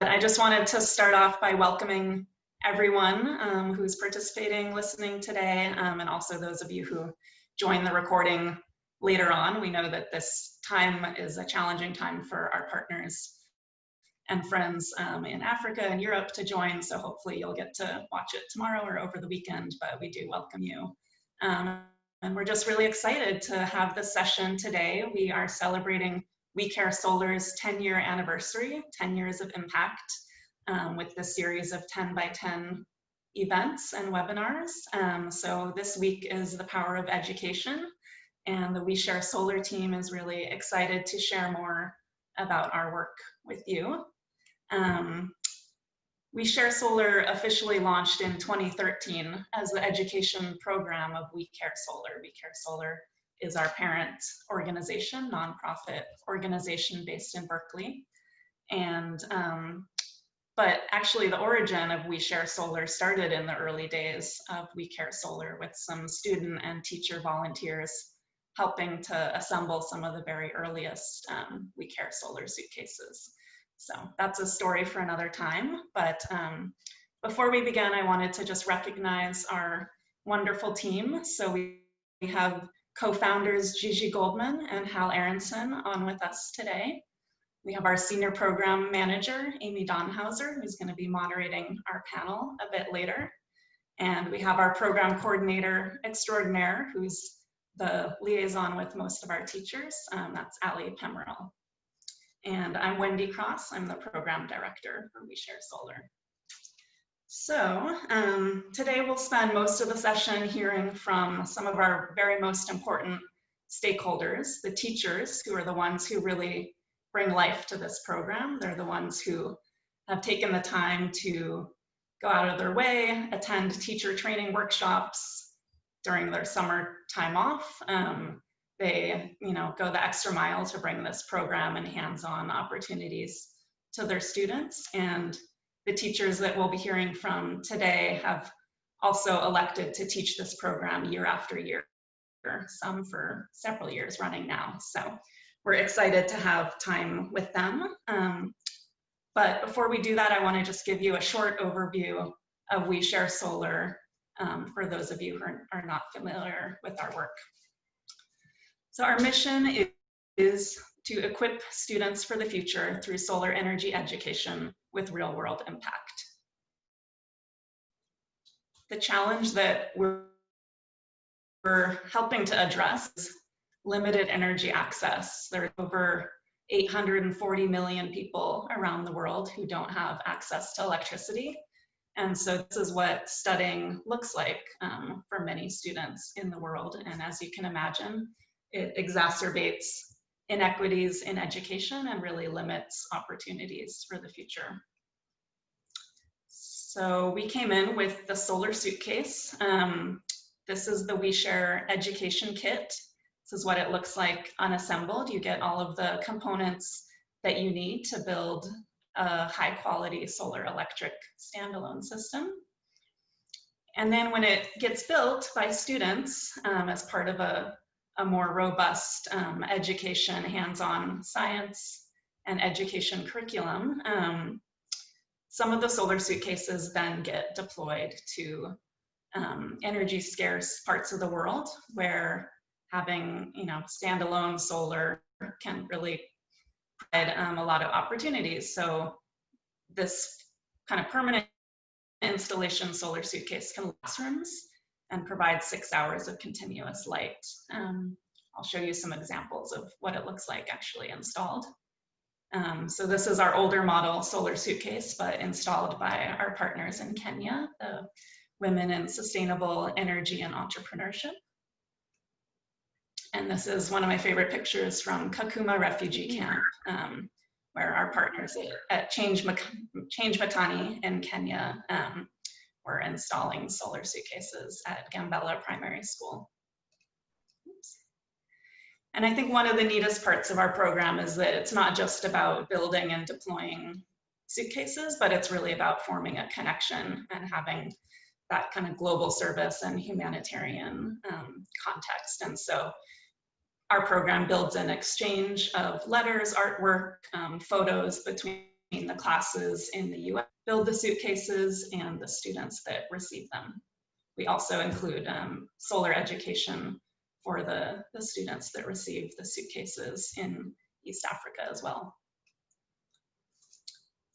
I just wanted to start off by welcoming everyone who's participating, listening today, and also those of you who join the recording later on. We know that this time is a challenging time for our partners and friends in Africa and Europe to join, so hopefully you'll get to watch it tomorrow or over the weekend, but we do welcome you. And we're just really excited to have this session today. We are celebrating We Care Solar's 10-year anniversary, 10 years of impact, with this series of 10 by 10 events and webinars. So this week is the power of education, and the We Share Solar team is really excited to share more about our work with you. We Share Solar officially launched in 2013 as the education program of We Care Solar. We Care Solar is our parent organization, nonprofit organization based in Berkeley. And, but actually the origin of We Share Solar started in the early days of We Care Solar with some student and teacher volunteers helping to assemble some of the very earliest We Care Solar suitcases. So that's a story for another time. But before we begin, I wanted to just recognize our wonderful team. So we have co-founders Gigi Goldman and Hal Aronson on with us today. We have our senior program manager, Amy Donhauser, who's going to be moderating our panel a bit later. And we have our program coordinator extraordinaire, who's the liaison with most of our teachers. That's Ali Pemeril. And I'm Wendy Cross. I'm the program director for We Share Solar. So today we'll spend most of the session hearing from some of our very most important stakeholders, the teachers, who are the ones who really bring life to this program. They're the ones who have taken the time to go out of their way, attend teacher training workshops during their summer time off. They, go the extra mile to bring this program and hands-on opportunities to their students. And the teachers that we'll be hearing from today have also elected to teach this program year after year, some for several years running now. So we're excited to have time with them. But before we do that, I want to just give you a short overview of We Share Solar for those of you who are not familiar with our work. So our mission is to equip students for the future through solar energy education with real-world impact. The challenge that we're helping to address is limited energy access. There are over 840 million people around the world who don't have access to electricity. And so this is what studying looks like for many students in the world. And as you can imagine, it exacerbates inequities in education and really limits opportunities for the future. So we came in with the solar suitcase. This is the We Share education kit. This is what it looks like unassembled. You get all of the components that you need to build a high quality solar electric standalone system. And then when it gets built by students as part of a more robust education, hands-on science and education curriculum, some of the solar suitcases then get deployed to energy scarce parts of the world where having standalone solar can really provide a lot of opportunities. So this kind of permanent installation solar suitcase can last rooms and provide 6 hours of continuous light. I'll show you some examples of what it looks like actually installed. So this is our older model solar suitcase, but installed by our partners in Kenya, the Women in Sustainable Energy and Entrepreneurship. And this is one of my favorite pictures from Kakuma Refugee Camp, where our partners at Change Matani in Kenya we're installing solar suitcases at Gambella Primary School. Oops. And I think one of the neatest parts of our program is that it's not just about building and deploying suitcases, but it's really about forming a connection and having that kind of global service and humanitarian context. And so our program builds an exchange of letters, artwork, photos between the classes in the US build the suitcases and the students that receive them. We also include solar education for the students that receive the suitcases in East Africa as well.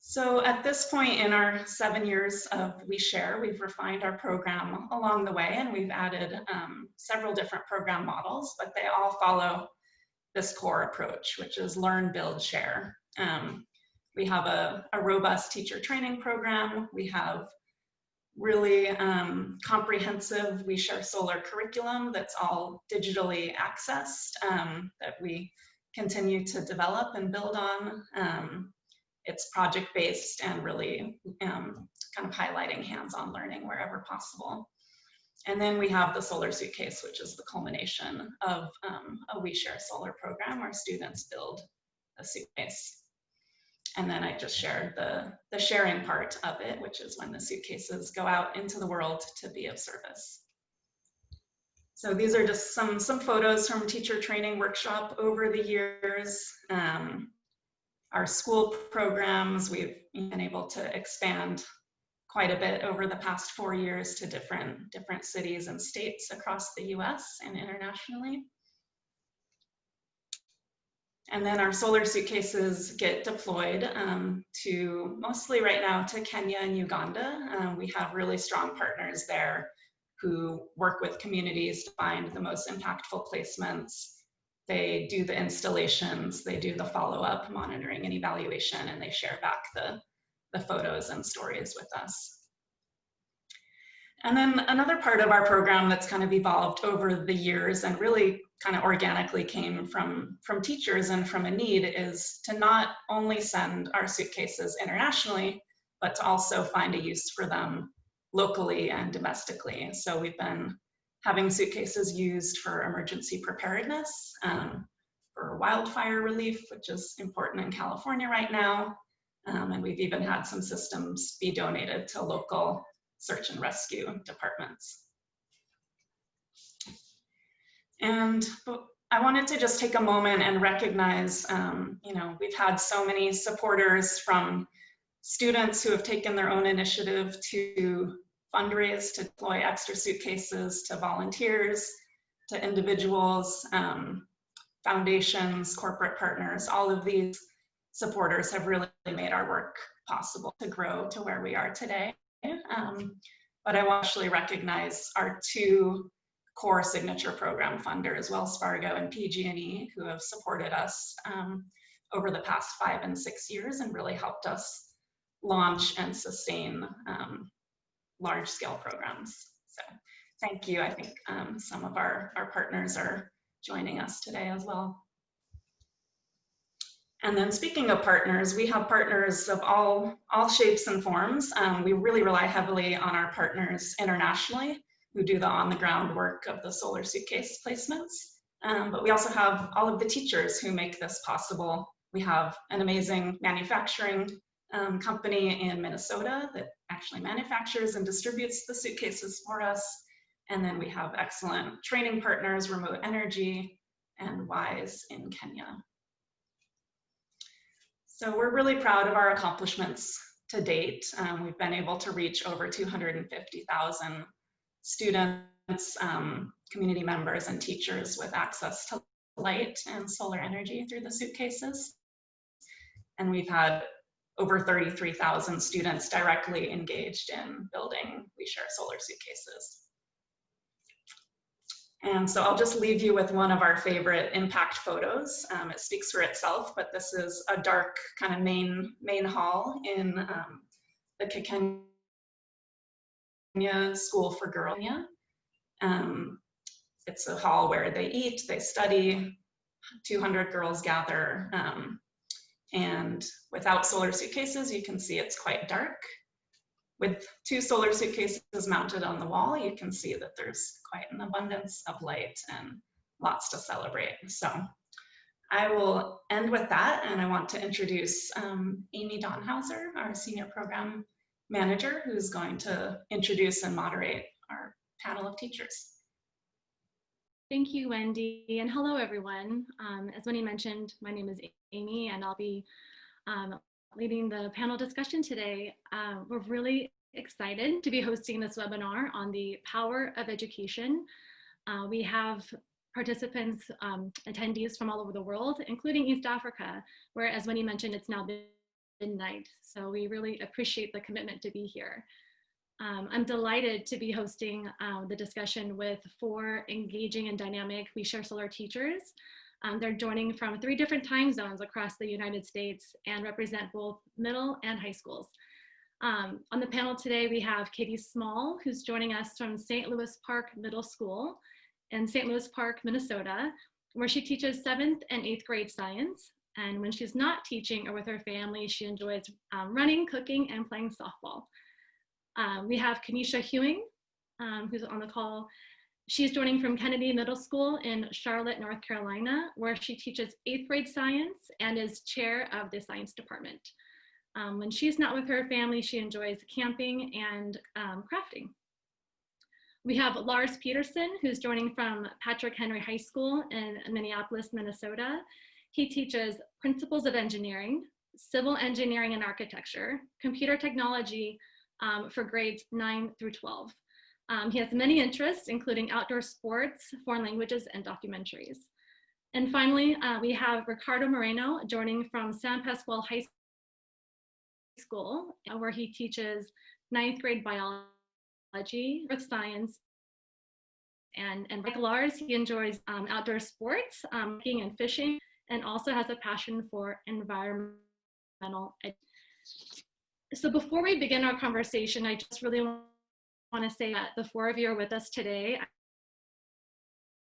So at this point in our 7 years of We Share, we've refined our program along the way, and we've added several different program models, but they all follow this core approach, which is learn, build, share. We have a robust teacher training program. We have really comprehensive We Share Solar curriculum that's all digitally accessed that we continue to develop and build on. It's project-based and really kind of highlighting hands-on learning wherever possible. And then we have the Solar Suitcase, which is the culmination of a We Share Solar program. Our students build a suitcase. And then I just shared the sharing part of it, which is when the suitcases go out into the world to be of service. So these are just some photos from teacher training workshop over the years. Our school programs, we've been able to expand quite a bit over the past 4 years to different cities and states across the US and internationally. And then our solar suitcases get deployed to mostly right now to Kenya and Uganda. We have really strong partners there who work with communities to find the most impactful placements. They do the installations, they do the follow-up monitoring and evaluation, and they share back the photos and stories with us. And then another part of our program that's kind of evolved over the years and really kind of organically came from teachers and from a need is to not only send our suitcases internationally, but to also find a use for them locally and domestically. So we've been having suitcases used for emergency preparedness, for wildfire relief, which is important in California right now. And we've even had some systems be donated to local search and rescue departments. And I wanted to just take a moment and recognize, we've had so many supporters, from students who have taken their own initiative to fundraise to deploy extra suitcases, to volunteers, to individuals, foundations, corporate partners. All of these supporters have really made our work possible to grow to where we are today. But I want to actually recognize our 2 core signature program funders, Wells Fargo and PG&E, who have supported us over the past 5 and 6 years and really helped us launch and sustain large-scale programs. So thank you. I think some of our partners are joining us today as well. And then speaking of partners, we have partners of all shapes and forms. We really rely heavily on our partners internationally who do the on-the-ground work of the solar suitcase placements. But we also have all of the teachers who make this possible. We have an amazing manufacturing company in Minnesota that actually manufactures and distributes the suitcases for us. And then we have excellent training partners, Remote Energy and WISE in Kenya. So we're really proud of our accomplishments to date. We've been able to reach over 250,000 students, community members, and teachers with access to light and solar energy through the suitcases. And we've had over 33,000 students directly engaged in building We Share Solar suitcases. And so I'll just leave you with one of our favorite impact photos. It speaks for itself, but this is a dark kind of main hall in the Kikenya School for Girls. It's a hall where they eat, they study, 200 girls gather, and without solar suitcases, you can see it's quite dark. With 2 solar suitcases mounted on the wall, you can see that there's quite an abundance of light and lots to celebrate. So I will end with that, and I want to introduce Amy Donhauser, our Senior Program Manager, who's going to introduce and moderate our panel of teachers. Thank you, Wendy, and hello, everyone. As Wendy mentioned, my name is Amy, and I'll be leading the panel discussion today. We're really excited to be hosting this webinar on the power of education. We have participants, attendees from all over the world, including East Africa, where, as Wendy mentioned, it's now midnight. So we really appreciate the commitment to be here. I'm delighted to be hosting the discussion with 4 engaging and dynamic We Share Solar teachers. They're joining from 3 different time zones across the United States and represent both middle and high schools. On the panel today, we have Katie Small, who's joining us from St. Louis Park Middle School in St. Louis Park, Minnesota, where she teaches 7th and 8th grade science. And when she's not teaching or with her family, she enjoys running, cooking, and playing softball. We have Kanisha Hewing, who's on the call. She's joining from Kennedy Middle School in Charlotte, North Carolina, where she teaches 8th grade science and is chair of the science department. When she's not with her family, she enjoys camping and crafting. We have Lars Peterson, who's joining from Patrick Henry High School in Minneapolis, Minnesota. He teaches principles of engineering, civil engineering and architecture, computer technology for grades 9 through 12. He has many interests, including outdoor sports, foreign languages, and documentaries. And finally, we have Ricardo Moreno joining from San Pascual High School, where he teaches 9th grade biology, earth science, and like Lars, he enjoys outdoor sports, hiking and fishing, and also has a passion for environmental education. So before we begin our conversation, I just really want to say that the 4 of you are with us today.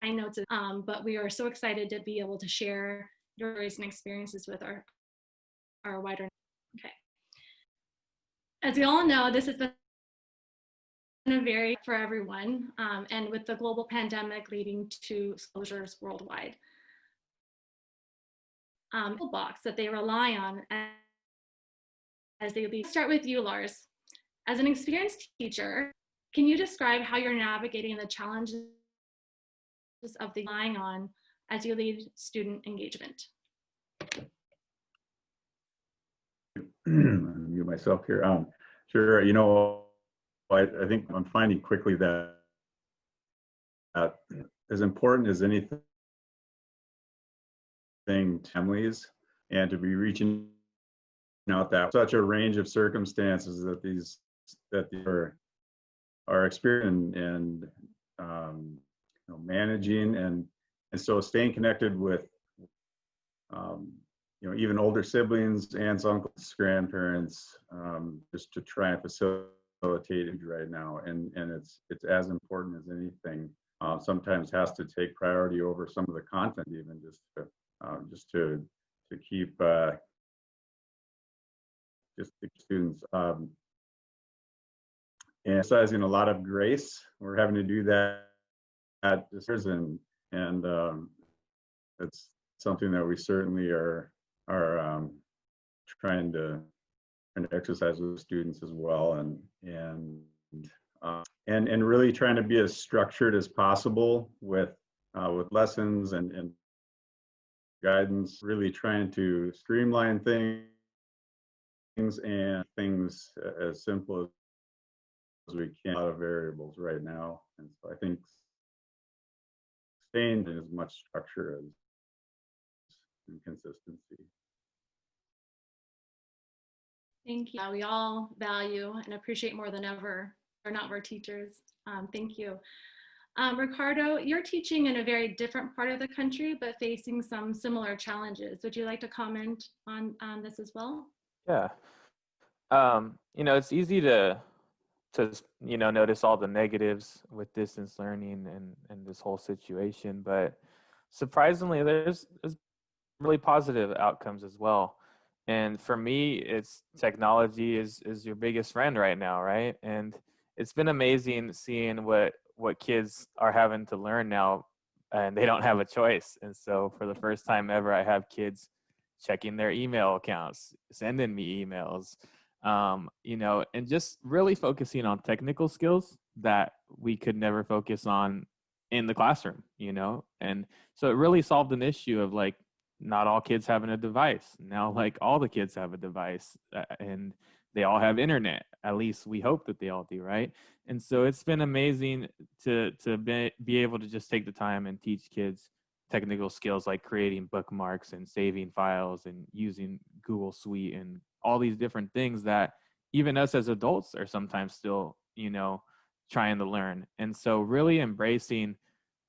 I know it's, but we are so excited to be able to share your stories and experiences with our wider. Okay. As you all know, this has been a very for everyone, and with the global pandemic leading to closures worldwide. Box that they rely on as they lead. Start with you, Lars. As an experienced teacher, can you describe how you're navigating the challenges of the relying on as you lead student engagement? Mute myself here. Sure. You know, I think I'm finding quickly that as important as anything, families, and to be reaching out that such a range of circumstances that these are experiencing and you know, managing and so staying connected with you know, even older siblings, aunts, uncles, grandparents, just to try and facilitate it right now, and it's as important as anything. Sometimes has to take priority over some of the content, even just to keep just the students emphasizing a lot of grace. We're having to do that at this, and it's something that we certainly are trying to exercise with students as well, and really trying to be as structured as possible with lessons and guidance, really trying to streamline things and things as simple as we can. A lot of variables right now, and so I think staying in as much structure as and consistency. Thank you. We all value and appreciate more than ever our teachers. Thank you. Ricardo, you're teaching in a very different part of the country, but facing some similar challenges. Would you like to comment on this as well? Yeah. You know, it's easy to you know, notice all the negatives with distance learning and this whole situation, but surprisingly, there's really positive outcomes as well. And for me, it's technology is your biggest friend right now, right? And it's been amazing seeing what kids are having to learn now, and they don't have a choice. And so for the first time ever, I have kids checking their email accounts, sending me emails, you know, and just really focusing on technical skills that we could never focus on in the classroom, you know? And so it really solved an issue of like, not all kids having a device. Now, like all the kids have a device, and they all have internet. At least we hope that they all do, right? And so it's been amazing to be able to just take the time and teach kids technical skills like creating bookmarks and saving files and using Google Suite and all these different things that even us as adults are sometimes still, trying to learn. And so really embracing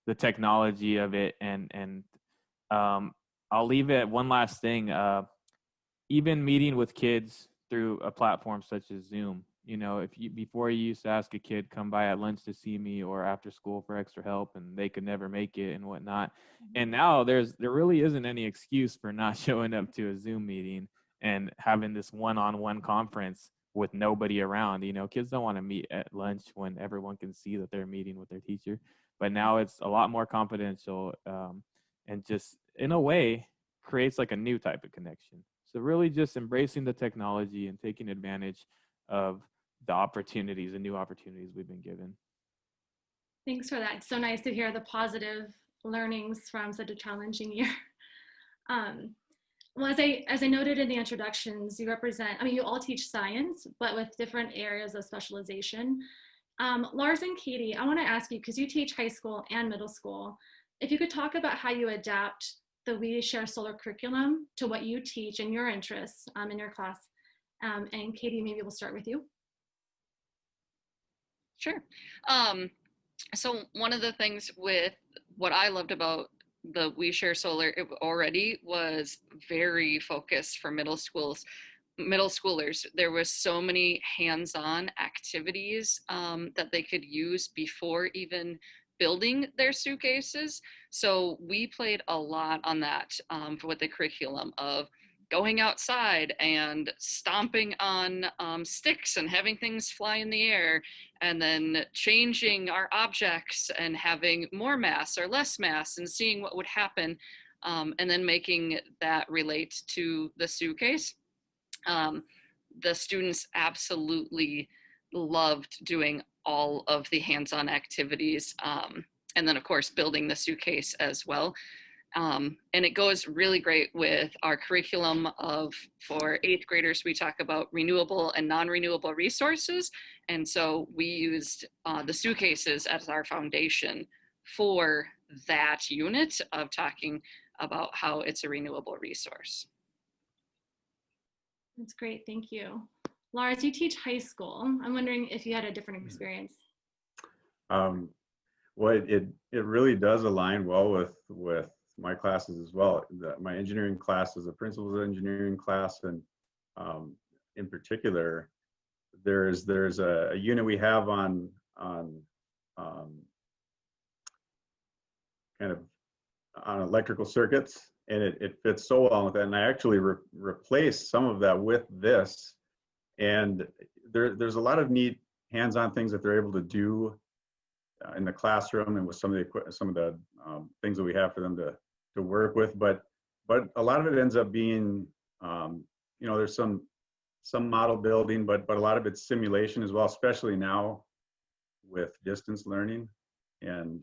the technology of it, and I'll leave it one last thing. Even meeting with kids through a platform such as Zoom. If you before you used to ask a kid come by at lunch to see me or after school for extra help, and they could never make it and whatnot. And now there really isn't any excuse for not showing up to a Zoom meeting and having this one-on-one conference with nobody around. Kids don't want to meet at lunch when everyone can see that they're meeting with their teacher. But now it's a lot more confidential, and just in a way creates like a new type of connection. So really just embracing the technology and taking advantage of the opportunities, the new opportunities we've been given. Thanks for that. It's so nice to hear the positive learnings from such a challenging year. Well, as I noted in the introductions, you all teach science, but with different areas of specialization. Lars and Katie, I want to ask you, because you teach high school and middle school, if you could talk about how you adapt the We Share Solar curriculum to what you teach and your interests in your class. And Katie, maybe we'll start with you. Sure. So one of the things with what I loved about the We Share Solar, it already was very focused for middle schoolers. There was so many hands-on activities that they could use before even building their suitcases. So we played a lot on that with the curriculum of going outside and stomping on sticks and having things fly in the air, and then changing our objects and having more mass or less mass and seeing what would happen, and then making that relate to the suitcase. The students absolutely loved doing all of the hands-on activities, and then of course building the suitcase as well. And it goes really great with our curriculum for 8th graders, we talk about renewable and non-renewable resources. And so we used the suitcases as our foundation for that unit of talking about how it's a renewable resource. That's great, thank you. Lars, you teach high school. I'm wondering if you had a different experience. Well, it really does align well with my classes as well. My engineering class is a principles engineering class, and in particular, there's a unit we have on kind of on electrical circuits, and it fits so well with that. And I actually replaced some of that with this, and there's a lot of neat hands-on things that they're able to do in the classroom and with some of the things that we have for them to work with, but a lot of it ends up being, there's some model building, but a lot of it's simulation as well, especially now with distance learning, and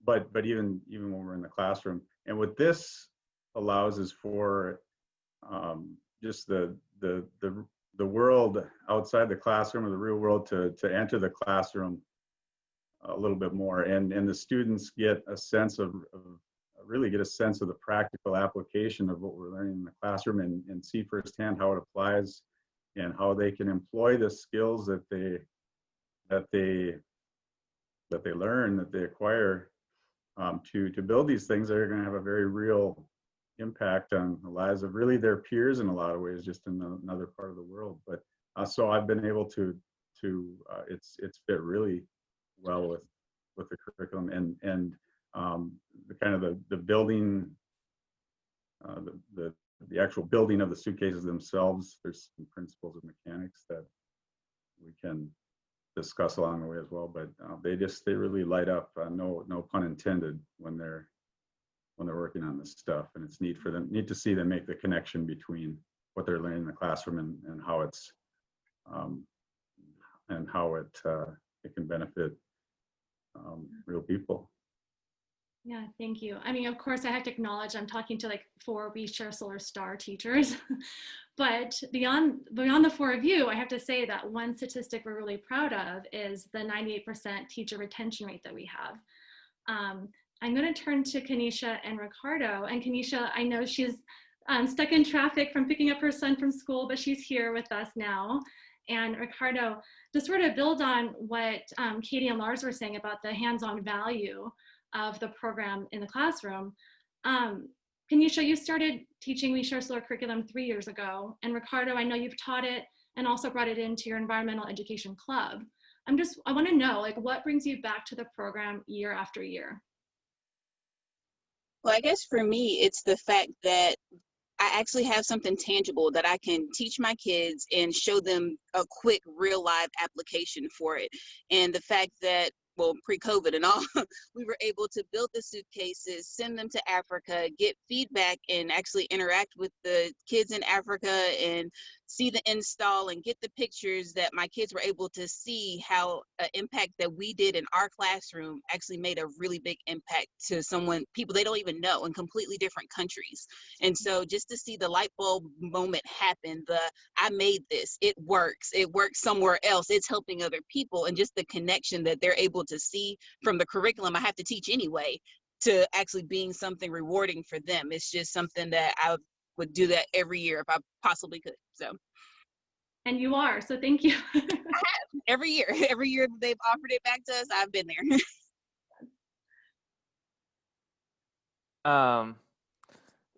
but even when we're in the classroom. And what this allows is for just the world outside the classroom, or the real world, to enter the classroom a little bit more, and the students get a sense of the practical application of what we're learning in the classroom, and see firsthand how it applies and how they can employ the skills that they learn, that they acquire, to build these things that are going to have a very real impact on the lives of really their peers in a lot of ways, just in another part of the world. But so I've been able to it's fit really well with the curriculum, and the kind of the building, the actual building of the suitcases themselves. There's some principles of mechanics that we can discuss along the way as well, but they really light up, no pun intended, when they're working on this stuff. And it's neat to see them make the connection between what they're learning in the classroom and how it's it can benefit real people. Yeah, thank you. I mean, of course, I have to acknowledge I'm talking to like 4 We Share Solar Star teachers, but beyond the 4 of you, I have to say that one statistic we're really proud of is the 98% teacher retention rate that we have. I'm going to turn to Kanisha and Ricardo. And Kanisha, I know she's stuck in traffic from picking up her son from school, but she's here with us now. And Ricardo, to sort of build on what Katie and Lars were saying about the hands-on value of the program in the classroom. Kanisha, you started teaching We Share Solar curriculum 3 years ago. And Ricardo, I know you've taught it and also brought it into your environmental education club. I want to know, like, what brings you back to the program year after year? Well, I guess for me, it's the fact that I actually have something tangible that I can teach my kids and show them a quick real live application for it. And the fact that, well, pre-COVID and all, we were able to build the suitcases, send them to Africa, get feedback, and actually interact with the kids in Africa and see the install and get the pictures, that my kids were able to see how an impact that we did in our classroom actually made a really big impact to people they don't even know in completely different countries. And so just to see the light bulb moment happen, I made this, it works somewhere else, it's helping other people, and just the connection that they're able to see from the curriculum I have to teach anyway to actually being something rewarding for them. It's just something that I would do that every year if I possibly could. So, and you are, so thank you. I have every year they've offered it back to us, I've been there.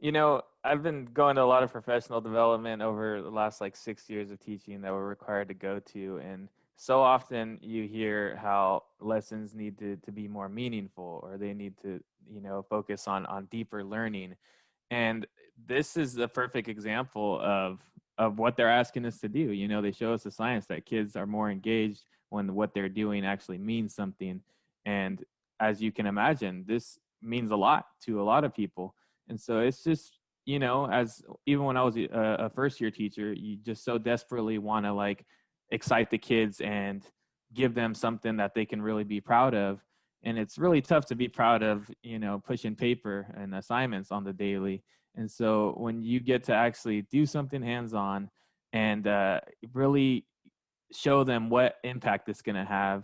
You know, I've been going to a lot of professional development over the last like 6 years of teaching that we're required to go to, and so often you hear how lessons need to be more meaningful, or they need to, you know, focus on deeper learning. And this is the perfect example of what they're asking us to do. You know, they show us the science that kids are more engaged when what they're doing actually means something. And as you can imagine, this means a lot to a lot of people. And so it's just, you know, as even when I was a first year teacher, you just so desperately want to like excite the kids and give them something that they can really be proud of. And it's really tough to be proud of, you know, pushing paper and assignments on the daily. And so when you get to actually do something hands-on and really show them what impact it's going to have,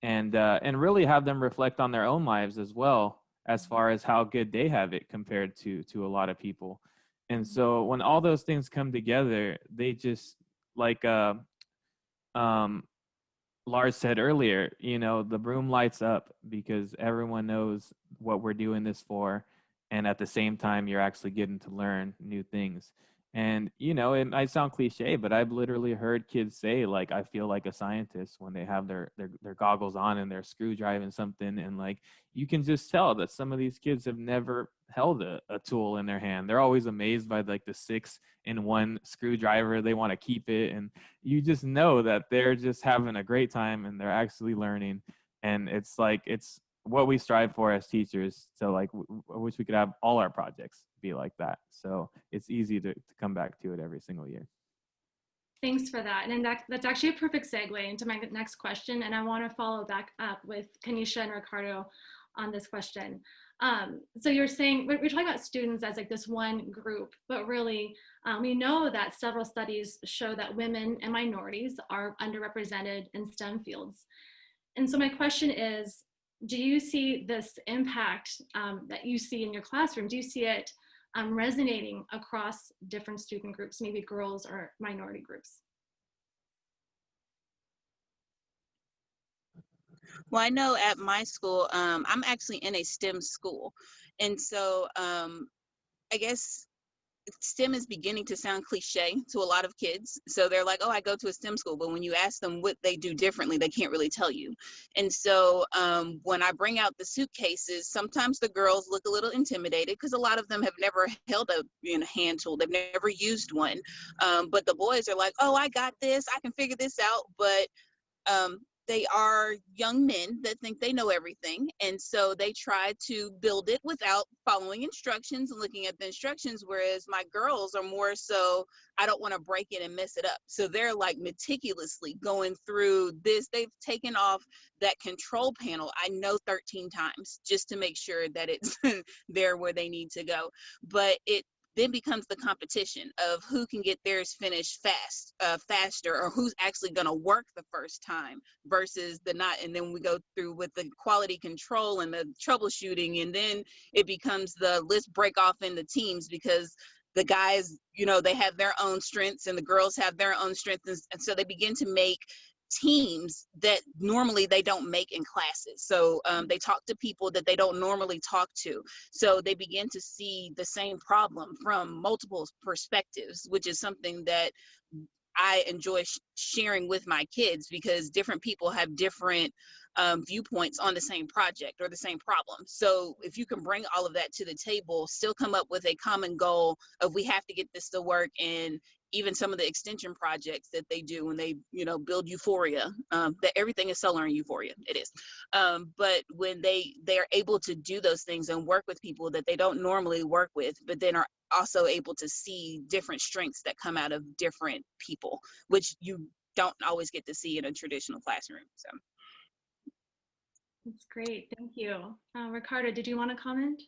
and really have them reflect on their own lives as well, as far as how good they have it compared to a lot of people. And so when all those things come together, they just, like Lars said earlier, you know, the room lights up because everyone knows what we're doing this for. And at the same time, you're actually getting to learn new things. And, you know, it might sound cliche, but I've literally heard kids say, like, I feel like a scientist when they have their goggles on and they're screw driving something. And like, you can just tell that some of these kids have never held a tool in their hand. They're always amazed by like the 6-in-1 screwdriver. They want to keep it. And you just know that they're just having a great time and they're actually learning. And it's like, it's what we strive for as teachers. So like, I wish we could have all our projects be like that. So it's easy to come back to it every single year. Thanks for that. And that's actually a perfect segue into my next question. And I want to follow back up with Kanisha and Ricardo on this question. So you're saying, we're talking about students as like this one group, but really we know that several studies show that women and minorities are underrepresented in STEM fields. And so my question is, do you see this impact that you see in your classroom? Do you see it resonating across different student groups, maybe girls or minority groups? Well, I know at my school, I'm actually in a STEM school. And so I guess STEM is beginning to sound cliche to a lot of kids. So they're like, oh, I go to a STEM school. But when you ask them what they do differently, they can't really tell you. And so when I bring out the suitcases, sometimes the girls look a little intimidated because a lot of them have never held a hand tool. They've never used one. But the boys are like, oh, I got this. I can figure this out. But they are young men that think they know everything. And so they try to build it without following instructions and looking at the instructions. Whereas my girls are more so, I don't want to break it and mess it up. So they're like meticulously going through this. They've taken off that control panel, I know 13 times just to make sure that it's there where they need to go. But it then becomes the competition of who can get theirs finished faster, or who's actually going to work the first time versus the not. And then we go through with the quality control and the troubleshooting, and then it becomes the let's break off into teams, because the guys, they have their own strengths and the girls have their own strengths, and so they begin to make teams that normally they don't make in classes. So they talk to people that they don't normally talk to. So they begin to see the same problem from multiple perspectives, which is something that I enjoy sharing with my kids, because different people have different viewpoints on the same project or the same problem. So if you can bring all of that to the table, still come up with a common goal of we have to get this to work. And even some of the extension projects that they do when they, build Euphoria, that everything is solar in Euphoria, it is. But when they're able to do those things and work with people that they don't normally work with, but then are also able to see different strengths that come out of different people, which you don't always get to see in a traditional classroom. So. That's great. Thank you. Ricardo, did you want to comment?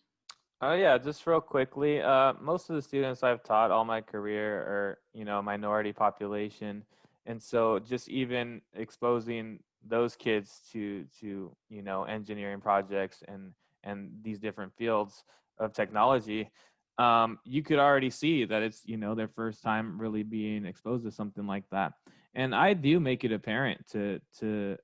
Yeah, just real quickly. Most of the students I've taught all my career are, minority population. And so just even exposing those kids to engineering projects and these different fields of technology, you could already see that it's, their first time really being exposed to something like that. And I do make it apparent to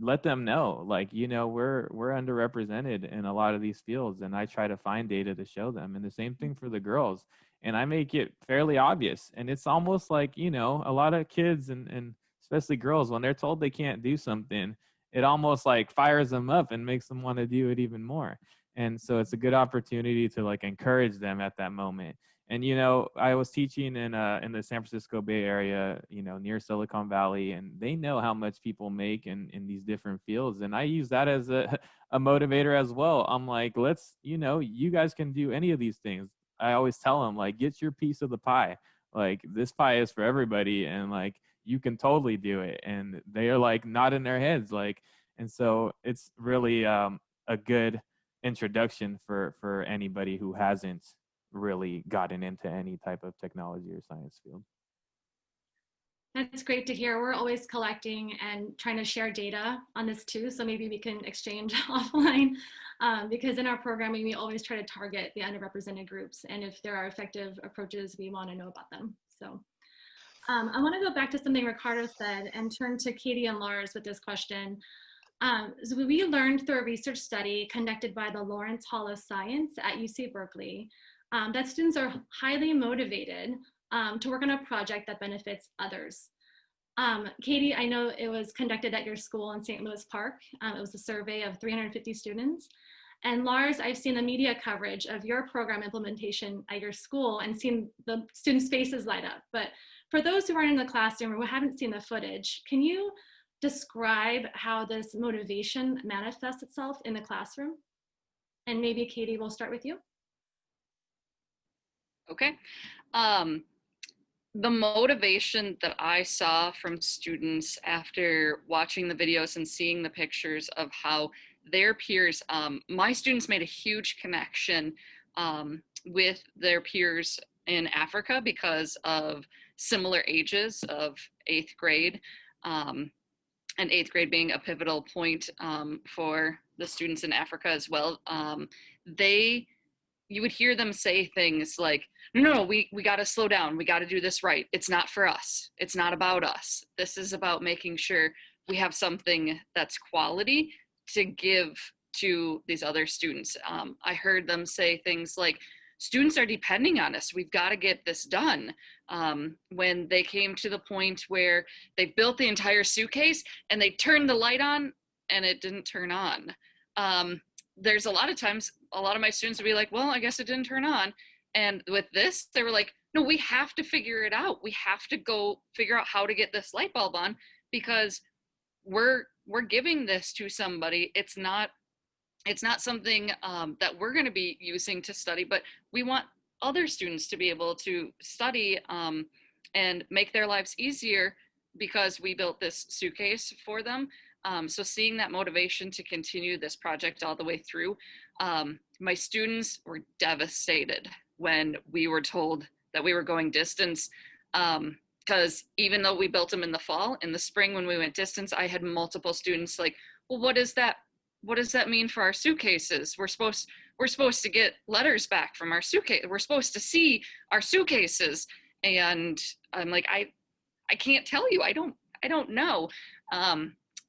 let them know, like, we're underrepresented in a lot of these fields, and I try to find data to show them. And the same thing for the girls, and I make it fairly obvious. And it's almost like, a lot of kids and especially girls, when they're told they can't do something, it almost like fires them up and makes them want to do it even more. And so it's a good opportunity to like encourage them at that moment. And, I was teaching in the San Francisco Bay Area, near Silicon Valley, and they know how much people make in these different fields. And I use that as a motivator as well. I'm like, let's, you guys can do any of these things. I always tell them, like, get your piece of the pie. Like, this pie is for everybody, and like, you can totally do it. And they are like nodding their heads, like, and so it's really a good introduction for anybody who hasn't really gotten into any type of technology or science field. That's great to hear. We're always collecting and trying to share data on this too, so maybe we can exchange offline, because in our programming, we always try to target the underrepresented groups, and if there are effective approaches, we want to know about them. So I want to go back to something Ricardo said and turn to Katie and Lars with this question. So we learned through a research study conducted by the Lawrence Hall of Science at UC Berkeley that students are highly motivated to work on a project that benefits others. Katie, I know it was conducted at your school in St. Louis Park. It was a survey of 350 students. And Lars, I've seen the media coverage of your program implementation at your school and seen the students' faces light up. But for those who aren't in the classroom or who haven't seen the footage, can you describe how this motivation manifests itself in the classroom? And maybe Katie, we'll start with you. Okay. The motivation that I saw from students after watching the videos and seeing the pictures of how their peers, my students made a huge connection with their peers in Africa because of similar ages of 8th grade, and 8th grade being a pivotal point for the students in Africa as well. You would hear them say things like, no, we got to slow down. We got to do this right. It's not for us. It's not about us. This is about making sure we have something that's quality to give to these other students. I heard them say things like, students are depending on us. We've got to get this done. When they came to the point where they built the entire suitcase and they turned the light on and it didn't turn on. There's a lot of times, a lot of my students would be like, well, I guess it didn't turn on. And with this, they were like, no, we have to figure it out. We have to go figure out how to get this light bulb on, because we're giving this to somebody. It's not something that we're going to be using to study, but we want other students to be able to study and make their lives easier because we built this suitcase for them. So seeing that motivation to continue this project all the way through, my students were devastated when we were told that we were going distance. Because even though we built them in the fall, in the spring when we went distance, I had multiple students like, well, what does that mean for our suitcases? We're supposed to get letters back from our suitcase. We're supposed to see our suitcases. And I'm like, I can't tell you. I don't know.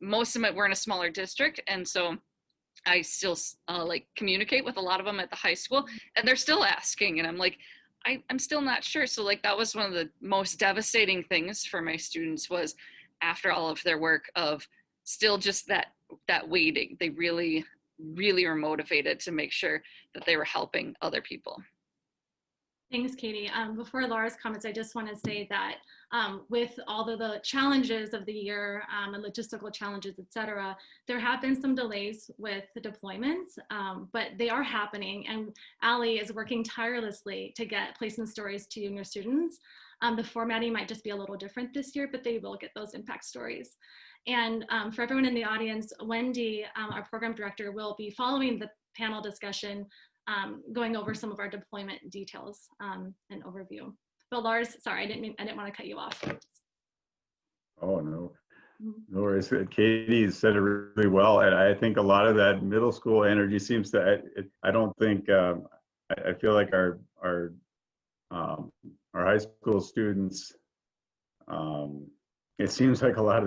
Most of them we're in a smaller district, and so I still like communicate with a lot of them at the high school, and they're still asking, and I'm like, I'm still not sure. So like that was one of the most devastating things for my students, was after all of their work of still just that waiting. They really are motivated to make sure that they were helping other people. Thanks, Katie. Before Laura's comments, I just want to say that with all of the challenges of the year and logistical challenges, et cetera, there have been some delays with the deployments, but they are happening. And Allie is working tirelessly to get placement stories to you and your students. The formatting might just be a little different this year, but they will get those impact stories. And for everyone in the audience, Wendy, our program director, will be following the panel discussion, going over some of our deployment details and overview. But Lars, sorry, I didn't want to cut you off. Oh, no. No worries. Katie said it really well. And I think a lot of that middle school energy seems to, I don't think, I feel like our high school students, it seems like a lot of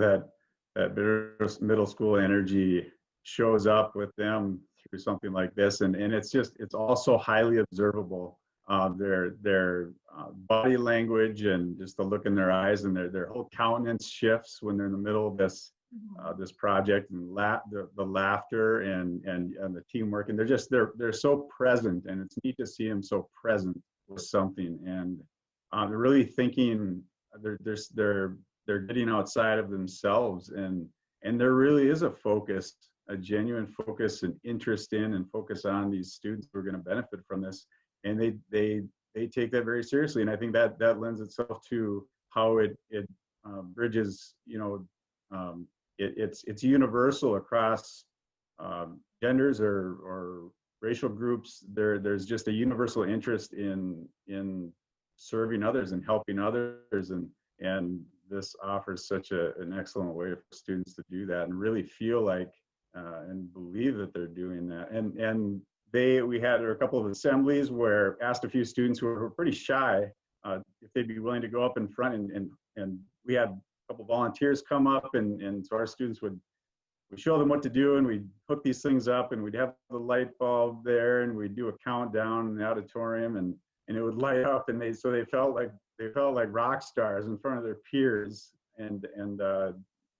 that middle school energy shows up with them through something like this, and it's also highly observable. Their body language and just the look in their eyes, and their whole countenance shifts when they're in the middle of this this project, and the laughter and the teamwork, and they're so present, and it's neat to see them so present with something, and they're really thinking. They're getting outside of themselves, and there really is a genuine focus and interest in and focus on these students who are going to benefit from this, and they take that very seriously. And I think that lends itself to how it bridges, it's universal across genders or racial groups. There's just a universal interest in serving others and helping others, and this offers such an excellent way for students to do that and really feel like and believe that they're doing that. And we had a couple of assemblies where asked a few students who were pretty shy if they'd be willing to go up in front, and we had a couple volunteers come up, and so our students would show them what to do, and we'd hook these things up, and we'd have the light bulb there, and we'd do a countdown in the auditorium, and it would light up, and they felt like rock stars in front of their peers, and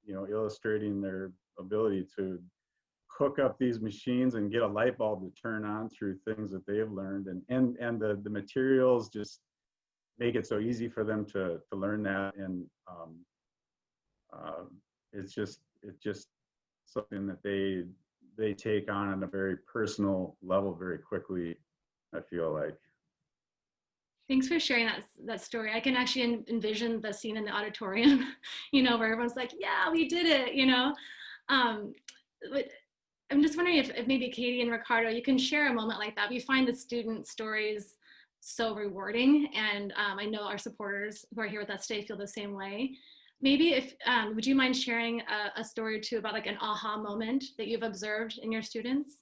illustrating their ability to hook up these machines and get a light bulb to turn on through things that they've learned, and the materials just make it so easy for them to learn that, and it's just something that they take on a very personal level very quickly, I feel like. Thanks for sharing that story. I can actually envision the scene in the auditorium, where everyone's like, yeah, we did it, But I'm just wondering if maybe Katie and Ricardo, you can share a moment like that. We find the student stories so rewarding, and I know our supporters who are here with us today feel the same way. Maybe would you mind sharing a story or two about like an aha moment that you've observed in your students?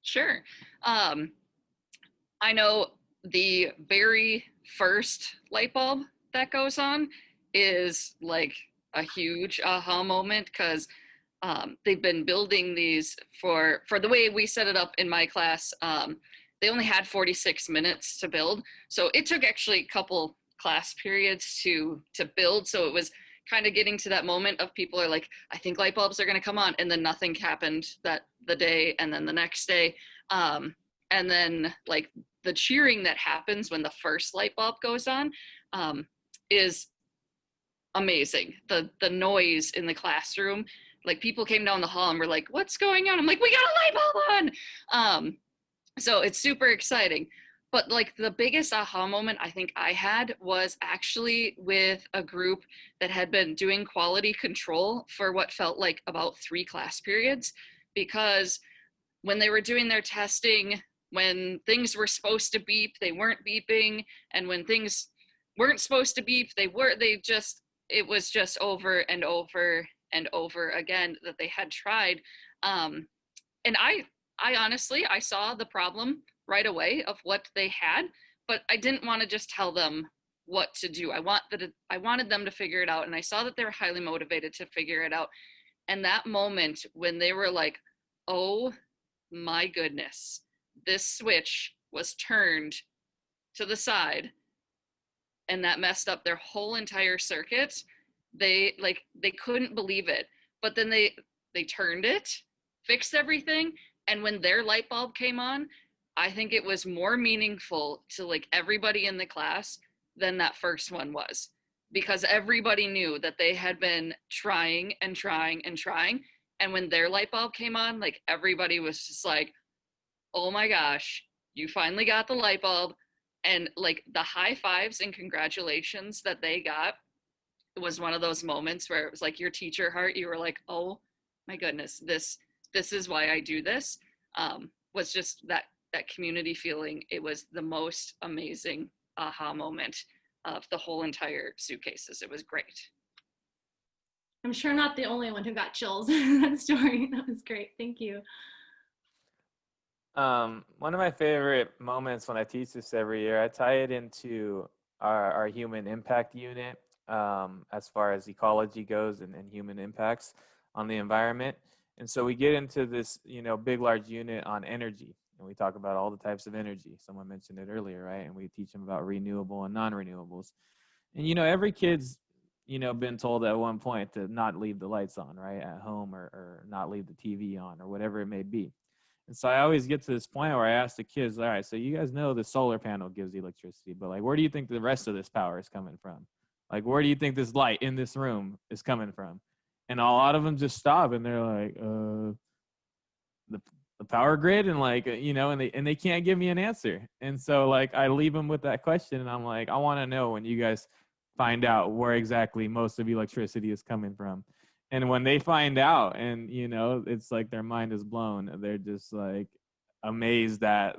Sure. I know the very first light bulb that goes on is like a huge aha moment, because they've been building these for the way we set it up in my class. They only had 46 minutes to build, so it took actually a couple class periods to build. So it was kind of getting to that moment of people are like, I think light bulbs are going to come on, and then nothing happened the day, and then the next day, and then like the cheering that happens when the first light bulb goes on. is amazing. The noise in the classroom, like people came down the hall and were like, what's going on? I'm like, we got a light bulb on. So it's super exciting. But like the biggest aha moment I think I had was actually with a group that had been doing quality control for what felt like about 3 class periods, because when they were doing their testing, when things were supposed to beep, they weren't beeping, and when things weren't supposed to beep, it was just over and over and over again that they had tried. And I honestly, I saw the problem right away of what they had, but I didn't want to just tell them what to do. I wanted them to figure it out, and I saw that they were highly motivated to figure it out. And that moment when they were like, oh my goodness, this switch was turned to the side and that messed up their whole entire circuit, they couldn't believe it. But then they turned it, fixed everything, and when their light bulb came on, I think it was more meaningful to like everybody in the class than that first one was, because everybody knew that they had been trying and trying and trying, and when their light bulb came on, like everybody was just like, oh my gosh, you finally got the light bulb. And like the high fives and congratulations that they got, it was one of those moments where it was like your teacher heart, you were like, oh my goodness, this is why I do this. Was just that community feeling. It was the most amazing aha moment of the whole entire Suitcases. It was great. I'm sure not the only one who got chills in that story. That was great. Thank you. One of my favorite moments when I teach this every year, I tie it into our human impact unit, as far as ecology goes and human impacts on the environment. And so we get into this, big, large unit on energy, and we talk about all the types of energy. Someone mentioned it earlier, right? And we teach them about renewable and non-renewables. And, every kid's, been told at one point to not leave the lights on, right, at home, or not leave the TV on, or whatever it may be. And so I always get to this point where I ask the kids, all right, so you guys know the solar panel gives the electricity, but like, where do you think the rest of this power is coming from? Like, where do you think this light in this room is coming from? And a lot of them just stop and they're like, the power grid, and like, and they can't give me an answer. And so like, I leave them with that question, and I'm like, I want to know when you guys find out where exactly most of electricity is coming from. And when they find out, and it's like their mind is blown, they're just like amazed that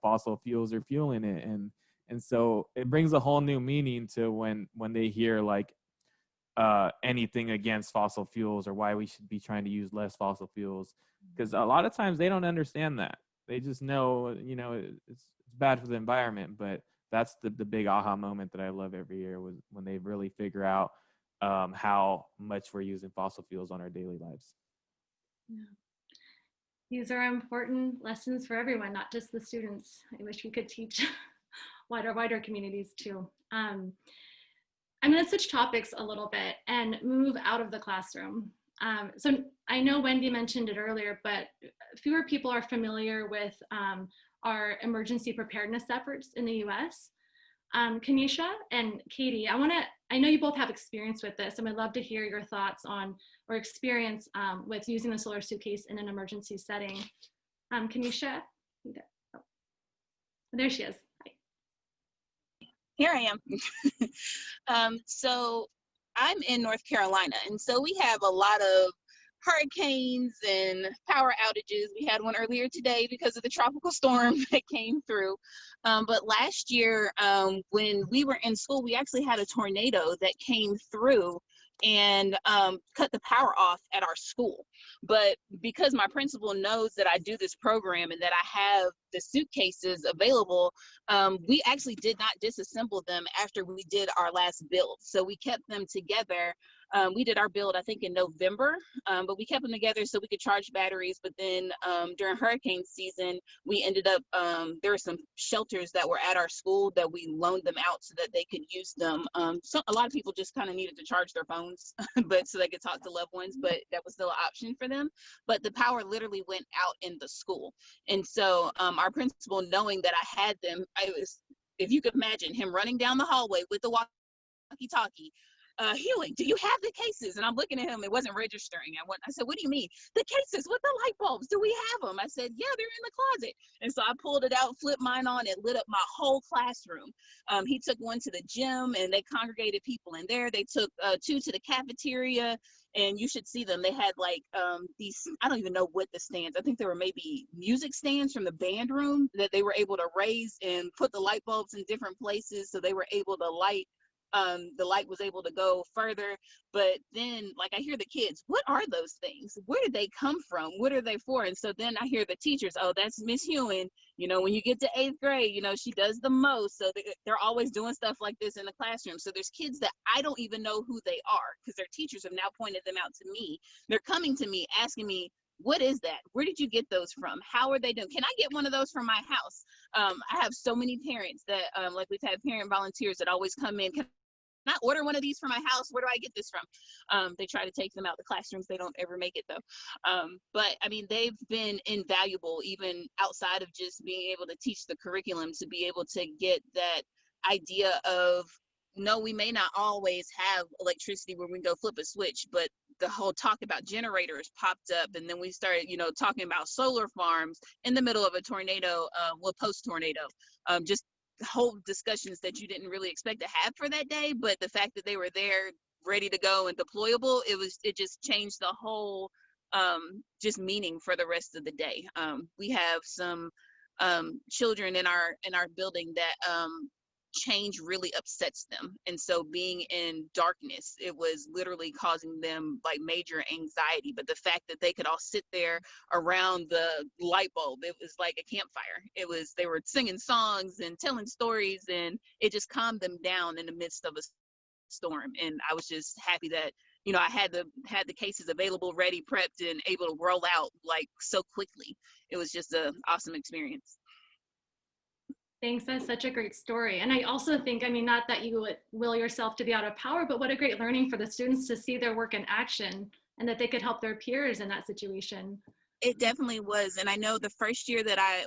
fossil fuels are fueling it. And so it brings a whole new meaning to when they hear like anything against fossil fuels, or why we should be trying to use less fossil fuels, because a lot of times they don't understand that. They just know it's bad for the environment. But that's the big aha moment that I love every year, was when they really figure out how much we're using fossil fuels on our daily lives. Yeah. These are important lessons for everyone, not just the students. I wish we could teach wider communities too. I'm going to switch topics a little bit and move out of the classroom. So I know Wendy mentioned it earlier, but fewer people are familiar with our emergency preparedness efforts in the US. Kanisha and Katie, I know you both have experience with this, and I'd love to hear your thoughts on, or experience with using the Solar Suitcase in an emergency setting. Kanisha, oh, there she is. Hi. Here I am. So I'm in North Carolina, and so we have a lot of hurricanes and power outages. We had one earlier today because of the tropical storm that came through. But last year, when we were in school, we actually had a tornado that came through and cut the power off at our school. But because my principal knows that I do this program and that I have the suitcases available, we actually did not disassemble them after we did our last build. So we kept them together. We did our build, I think, in November, but we kept them together so we could charge batteries. But then during hurricane season, we ended up, there were some shelters that were at our school that we loaned them out so that they could use them. So a lot of people just kind of needed to charge their phones, but so they could talk to loved ones, but that was still an option for them. But the power literally went out in the school. And so our principal, knowing that I had them, if you could imagine him running down the hallway with the talkie. Healing, do you have the cases? And I'm looking at him, it wasn't registering. I said, what do you mean? The cases with the light bulbs, do we have them? I said, yeah, they're in the closet. And so I pulled it out, flipped mine on, it lit up my whole classroom. He took one to the gym and they congregated people in there. They took 2 to the cafeteria, and you should see them. They had like these, I don't even know what the stands, I think there were maybe music stands from the band room that they were able to raise and put the light bulbs in different places, so they were able to light, the light was able to go further. But then, like, I hear the kids, what are those things? Where did they come from? What are they for? And so then I hear the teachers, oh, that's Miss Hewen. You know, when you get to 8th grade, you know, she does the most. So they're always doing stuff like this in the classroom. So there's kids that I don't even know who they are because their teachers have now pointed them out to me. They're coming to me, asking me, what is that? Where did you get those from? How are they doing? Can I get one of those from my house? I have so many parents that, like, we've had parent volunteers that always come in. Can I order one of these for my house? Where do I get this from? They try to take them out the classrooms. They don't ever make it though. But I mean, they've been invaluable even outside of just being able to teach the curriculum, to be able to get that idea of, no, we may not always have electricity where we can go flip a switch, but the whole talk about generators popped up. And then we started, you know, talking about solar farms in the middle of a tornado, well, post-tornado, just whole discussions that you didn't really expect to have for that day. But the fact that they were there ready to go and deployable, it just changed the whole just meaning for the rest of the day. We have some children in our building that change really upsets them, and so being in darkness, it was literally causing them like major anxiety. But the fact that they could all sit there around the light bulb, it was like a campfire. They were singing songs and telling stories, and it just calmed them down in the midst of a storm. And I was just happy that, you know, I had the cases available, ready, prepped, and able to roll out like so quickly. It was just an awesome experience. Thanks, that's such a great story. And I also think, I mean, not that you would will yourself to be out of power, but what a great learning for the students to see their work in action and that they could help their peers in that situation. It definitely was. And I know the first year that I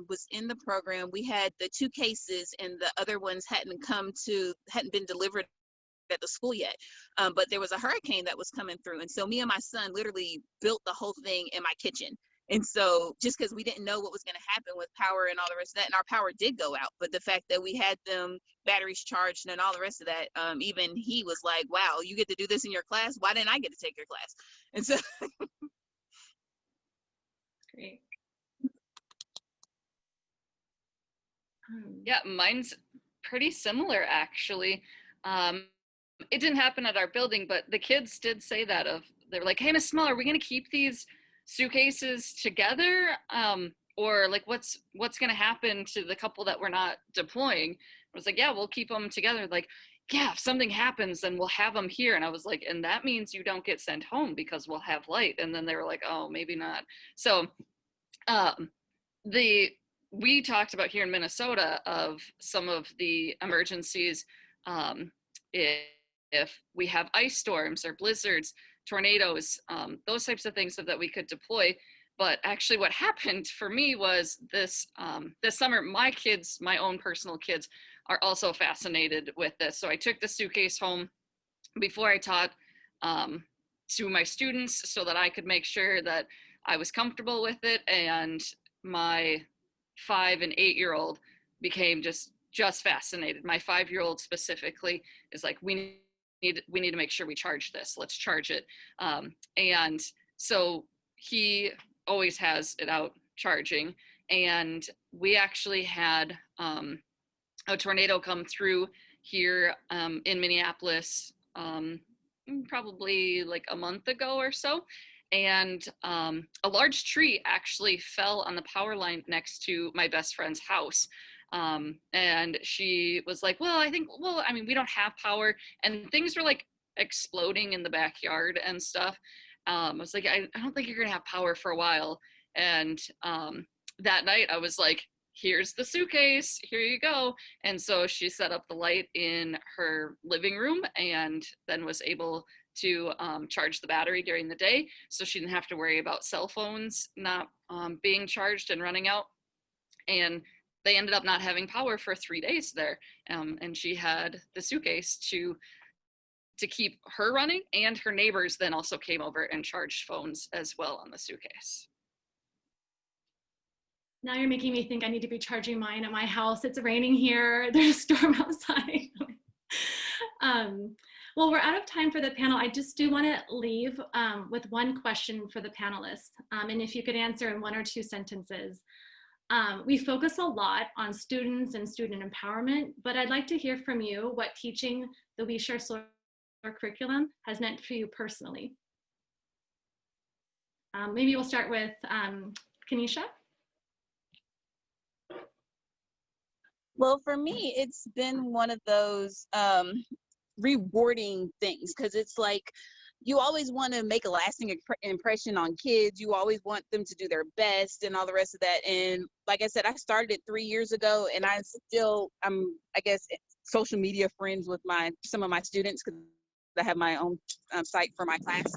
was in the program, we had the 2 cases and the other ones hadn't been delivered at the school yet. But there was a hurricane that was coming through. And so me and my son literally built the whole thing in my kitchen. And so just because we didn't know what was going to happen with power and all the rest of that, and our power did go out, but the fact that we had them batteries charged and all the rest of that, even he was like, wow, you get to do this in your class? Why didn't I get to take your class? And so Great. Yeah, mine's pretty similar actually. It didn't happen at our building, but the kids did say that they were like, hey, Miss Small, are we gonna keep these suitcases together? Or like what's gonna happen to the couple that we're not deploying? I was like, yeah, we'll keep them together. Like, yeah, if something happens, then we'll have them here. And I was like, and that means you don't get sent home because we'll have light. And then they were like, oh, maybe not. So we talked about here in Minnesota of some of the emergencies, if we have ice storms or blizzards, tornadoes, those types of things so that we could deploy. But actually what happened for me was this summer, my own personal kids are also fascinated with this. So I took the suitcase home before I taught to my students so that I could make sure that I was comfortable with it. And my 5 and 8-year-old became just fascinated. My 5-year-old specifically is like, we need to make sure we charge this. Let's charge it. And so he always has it out charging. And we actually had a tornado come through here in Minneapolis probably like a month ago or so. And a large tree actually fell on the power line next to my best friend's house. And she was like, I mean, we don't have power, and things were like exploding in the backyard and stuff. I was like, I don't think you're gonna have power for a while. And that night I was like, here's the suitcase, here you go. And so she set up the light in her living room and then was able to charge the battery during the day, so she didn't have to worry about cell phones not being charged and running out. And they ended up not having power for 3 days there. And she had the suitcase to keep her running, and her neighbors then also came over and charged phones as well on the suitcase. Now you're making me think I need to be charging mine at my house. It's raining here. There's a storm outside. Well, we're out of time for the panel. I just do want to leave with one question for the panelists. And if you could answer in 1 or 2 sentences. We focus a lot on students and student empowerment, but I'd like to hear from you what teaching the We Share Solar curriculum has meant for you personally. Maybe we'll start with Kanisha. Well, for me, it's been one of those rewarding things, because it's like you always want to make a lasting impression on kids. You always want them to do their best and all the rest of that. And like I said, I started it 3 years ago, and I'm I guess social media friends with some of my students, because I have my own site for my class.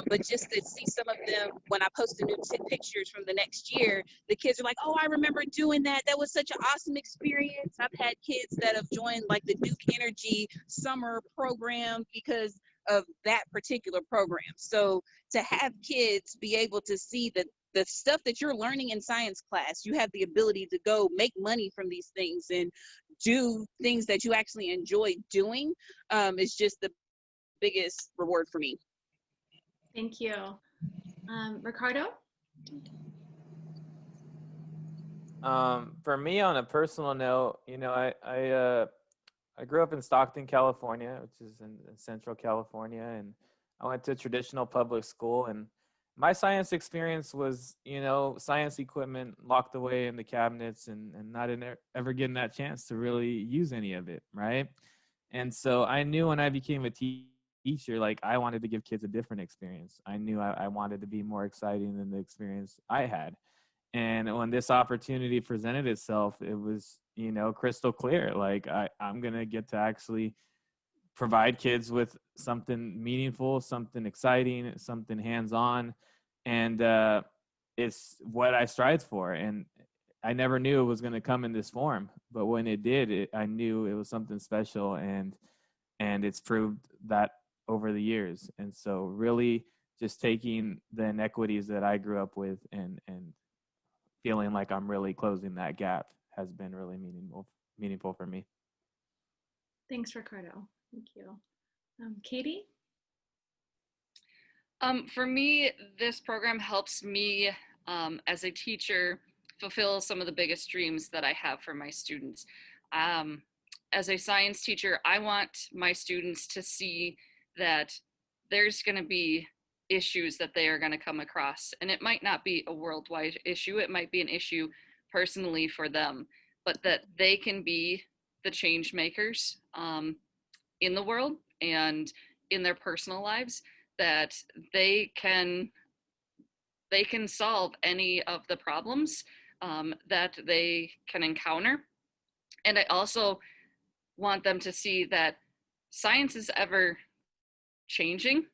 But just to see some of them, when I post the new pictures from the next year, the kids are like, oh, I remember doing that. That was such an awesome experience. I've had kids that have joined like the Duke Energy summer program because of that particular program. So to have kids be able to see that the stuff that you're learning in science class, you have the ability to go make money from these things and do things that you actually enjoy doing, is just the biggest reward for me. Thank you. Ricardo? For me, on a personal note, you know, I grew up in Stockton, California, which is in Central California, and I went to traditional public school, and my science experience was, you know, science equipment locked away in the cabinets and not ever getting that chance to really use any of it, right? And so I knew when I became a teacher, like I wanted to give kids a different experience. I knew I wanted to be more exciting than the experience I had. And when this opportunity presented itself, it was, you know, crystal clear. Like I'm going to get to actually provide kids with something meaningful, something exciting, something hands-on. And it's what I strived for. And I never knew it was going to come in this form. But when it did, I knew it was something special. And it's proved that over the years. And so really just taking the inequities that I grew up with and feeling like I'm really closing that gap has been really meaningful for me. Thanks, Ricardo. Thank you. Katie? For me, this program helps me as a teacher fulfill some of the biggest dreams that I have for my students. As a science teacher, I want my students to see that there's going to be issues that they are going to come across. And it might not be a worldwide issue. It might be an issue personally for them, but that they can be the change makers in the world and in their personal lives, that they can solve any of the problems that they can encounter. And I also want them to see that science is ever changing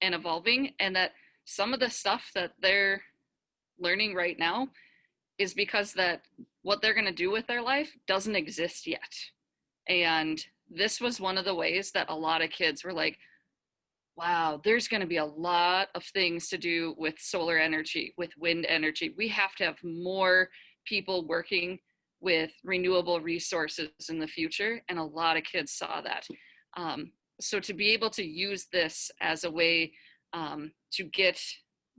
and evolving, and that some of the stuff that they're learning right now is because that what they're going to do with their life doesn't exist yet. And this was one of the ways that a lot of kids were like, wow, there's going to be a lot of things to do with solar energy, with wind energy. We have to have more people working with renewable resources in the future. And a lot of kids saw that. So to be able to use this as a way to get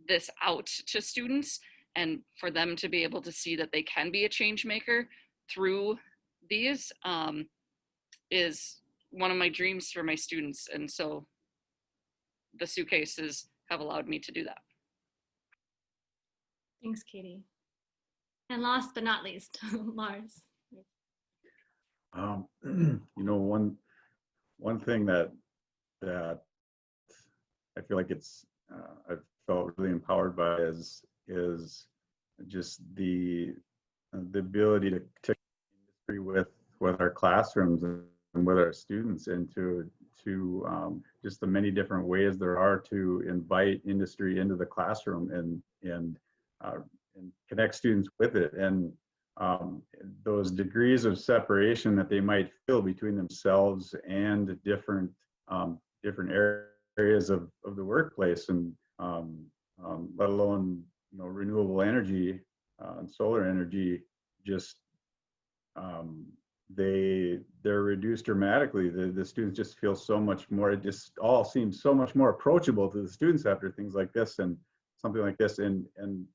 this out to students and for them to be able to see that they can be a change maker through these is one of my dreams for my students. And so the suitcases have allowed me to do that. Thanks, Katie. And last but not least, Lars. You know, one thing that I feel like I've felt really empowered by is just the ability to industry with our classrooms and with our students, and to just the many different ways there are to invite industry into the classroom and connect students with it. And those degrees of separation that they might feel between themselves and different areas of the workplace, and let alone renewable energy and solar energy, just they're reduced dramatically. The students just feel so much more. It just all seems so much more approachable to the students after things like this and something like this. And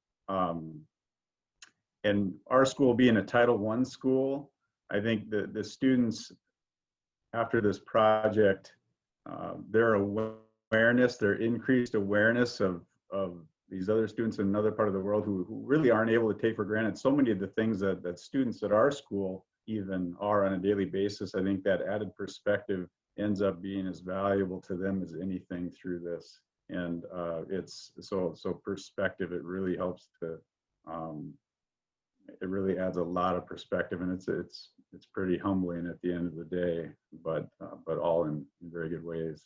our school being a Title I school, I think the students after this project, their awareness, their increased awareness of these other students in another part of the world who really aren't able to take for granted so many of the things that students at our school even are on a daily basis. I think that added perspective ends up being as valuable to them as anything through this. And it's so perspective, it really helps to, it really adds a lot of perspective, and it's pretty humbling at the end of the day, but all in very good ways.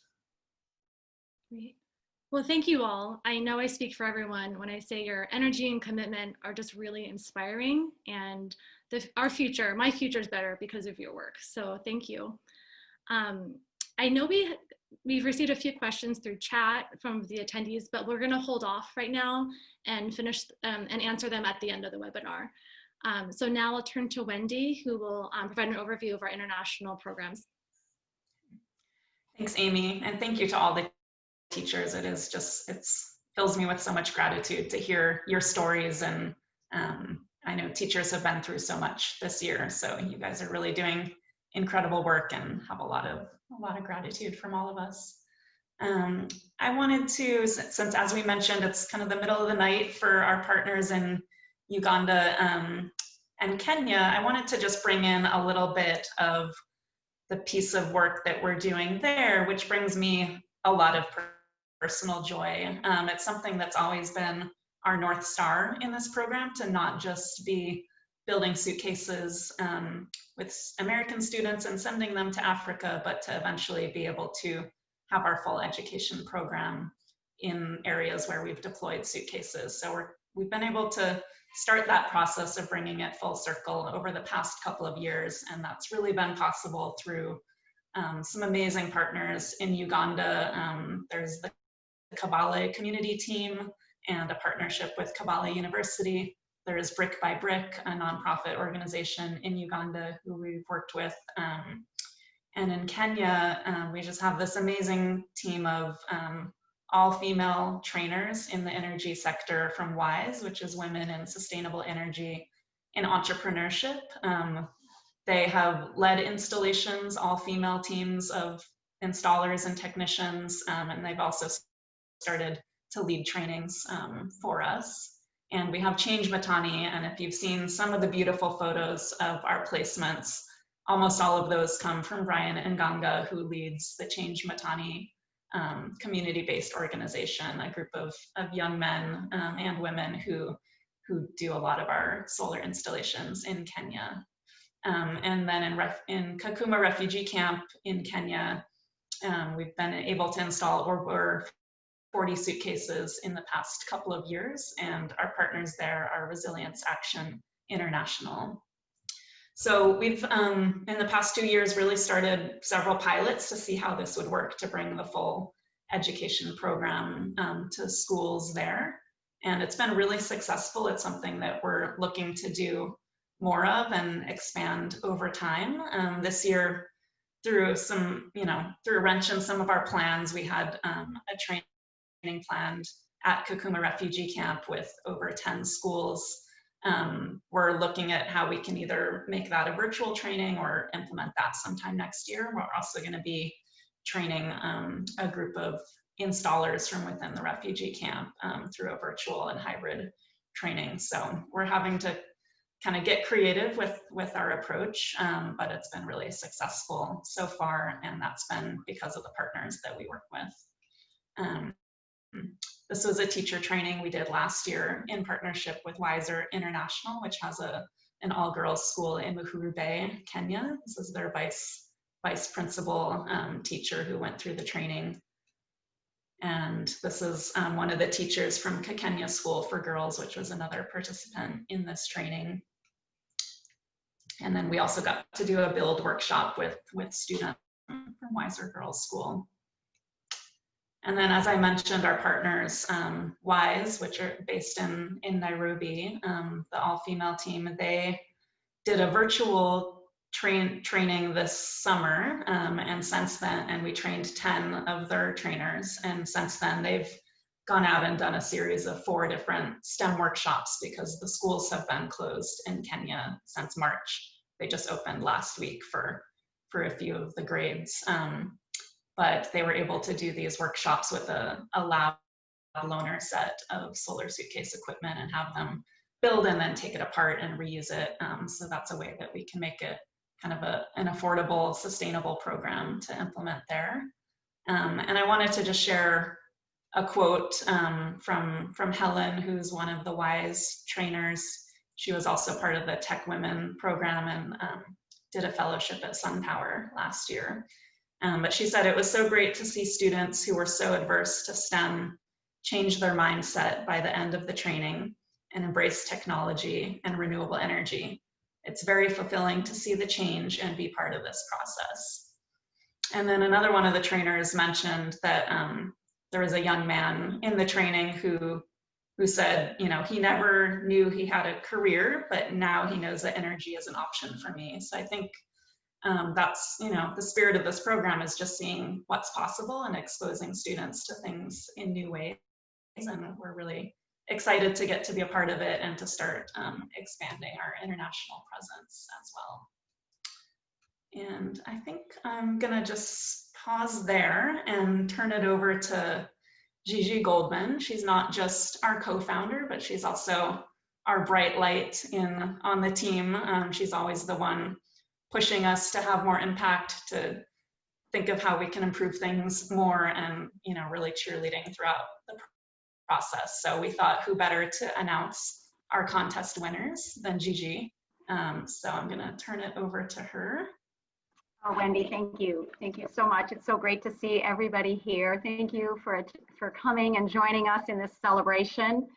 Great. Well, thank you all. I know I speak for everyone when I say your energy and commitment are just really inspiring, and our future, my future is better because of your work. So thank you. I know we've received a few questions through chat from the attendees, but we're gonna hold off right now and finish and answer them at the end of the webinar. So now I'll turn to Wendy, who will provide an overview of our international programs. Thanks, Amy, and thank you to all the teachers. It fills me with so much gratitude to hear your stories, and I know teachers have been through so much this year, so you guys are really doing incredible work and have a lot of gratitude from all of us. I wanted to, since as we mentioned, it's kind of the middle of the night for our partners in Uganda and Kenya, I wanted to just bring in a little bit of the piece of work that we're doing there, which brings me a lot of personal joy. It's something that's always been our North Star in this program, to not just be building suitcases with American students and sending them to Africa, but to eventually be able to have our full education program in areas where we've deployed suitcases. So we've been able to start that process of bringing it full circle over the past couple of years, and that's really been possible through some amazing partners in Uganda. There's the Kabale community team and a partnership with Kabale University. There is Brick by Brick, a nonprofit organization in Uganda who we've worked with. And in Kenya, we just have this amazing team of all-female trainers in the energy sector from WISE, which is Women in Sustainable Energy and Entrepreneurship. They have led installations, all-female teams of installers and technicians, and they've also started to lead trainings for us. And we have Change Matani, and if you've seen some of the beautiful photos of our placements, almost all of those come from Brian Nganga, who leads the Change Matani community-based organization, a group of young men and women who do a lot of our solar installations in Kenya. And then in Kakuma refugee camp in Kenya, we've been able to install over 40 suitcases in the past couple of years, and our partners there are Resilience Action International. So we've, in the past 2 years, really started several pilots to see how this would work to bring the full education program to schools there. And it's been really successful. It's something that we're looking to do more of and expand over time. This year, through some, through a wrench in some of our plans, we had a training planned at Kakuma refugee camp with over 10 schools. We're looking at how we can either make that a virtual training or implement that sometime next year. We're also going to be training a group of installers from within the refugee camp through a virtual and hybrid training. So we're having to kind of get creative with our approach, but it's been really successful so far, and that's been because of the partners that we work with. This was a teacher training we did last year in partnership with Wiser International, which has an all-girls school in Uhuru Bay, Kenya. This is their vice principal teacher who went through the training. And this is one of the teachers from Kenya School for Girls, which was another participant in this training. And then we also got to do a build workshop with students from Wiser Girls School. And then, as I mentioned, our partners, WISE, which are based in Nairobi, the all-female team, they did a virtual training this summer, and since then, and we trained 10 of their trainers, and since then they've gone out and done a series of 4 different STEM workshops because the schools have been closed in Kenya since March. They just opened last week for a few of the grades. But they were able to do these workshops with a lab loaner set of solar suitcase equipment and have them build and then take it apart and reuse it. So that's a way that we can make it kind of an affordable, sustainable program to implement there. And I wanted to just share a quote from Helen, who's one of the WISE trainers. She was also part of the Tech Women program and did a fellowship at SunPower last year. But she said it was so great to see students who were so adverse to STEM change their mindset by the end of the training and embrace technology and renewable energy. It's very fulfilling to see the change and be part of this process. And then another one of the trainers mentioned that there was a young man in the training who said, you know, he never knew he had a career, but now he knows that energy is an option for me. So I think that's, you know, the spirit of this program is just seeing what's possible and exposing students to things in new ways. And we're really excited to get to be a part of it and to start expanding our international presence as well. And I think I'm gonna just pause there and turn it over to Gigi Goldman. She's not just our co-founder, but she's also our bright light on the team. She's always the one pushing us to have more impact, to think of how we can improve things more, and, you know, really cheerleading throughout the process. So we thought, who better to announce our contest winners than Gigi. So I'm gonna turn it over to her. Oh, Wendy, thank you. Thank you so much. It's so great to see everybody here. Thank you for coming and joining us in this celebration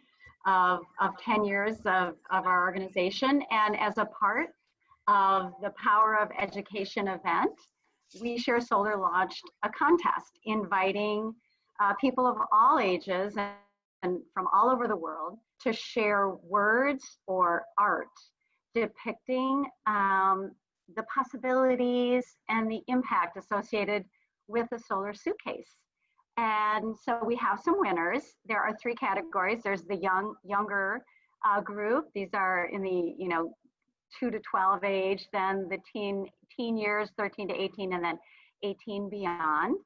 of 10 years of our organization. And as a part of the Power of Education event, We Share Solar launched a contest inviting people of all ages and from all over the world to share words or art depicting the possibilities and the impact associated with a solar suitcase. And so we have some winners. There are 3 categories. There's the younger group. These are in the 2 to 12 age, then the teen years, 13 to 18, and then 18 beyond.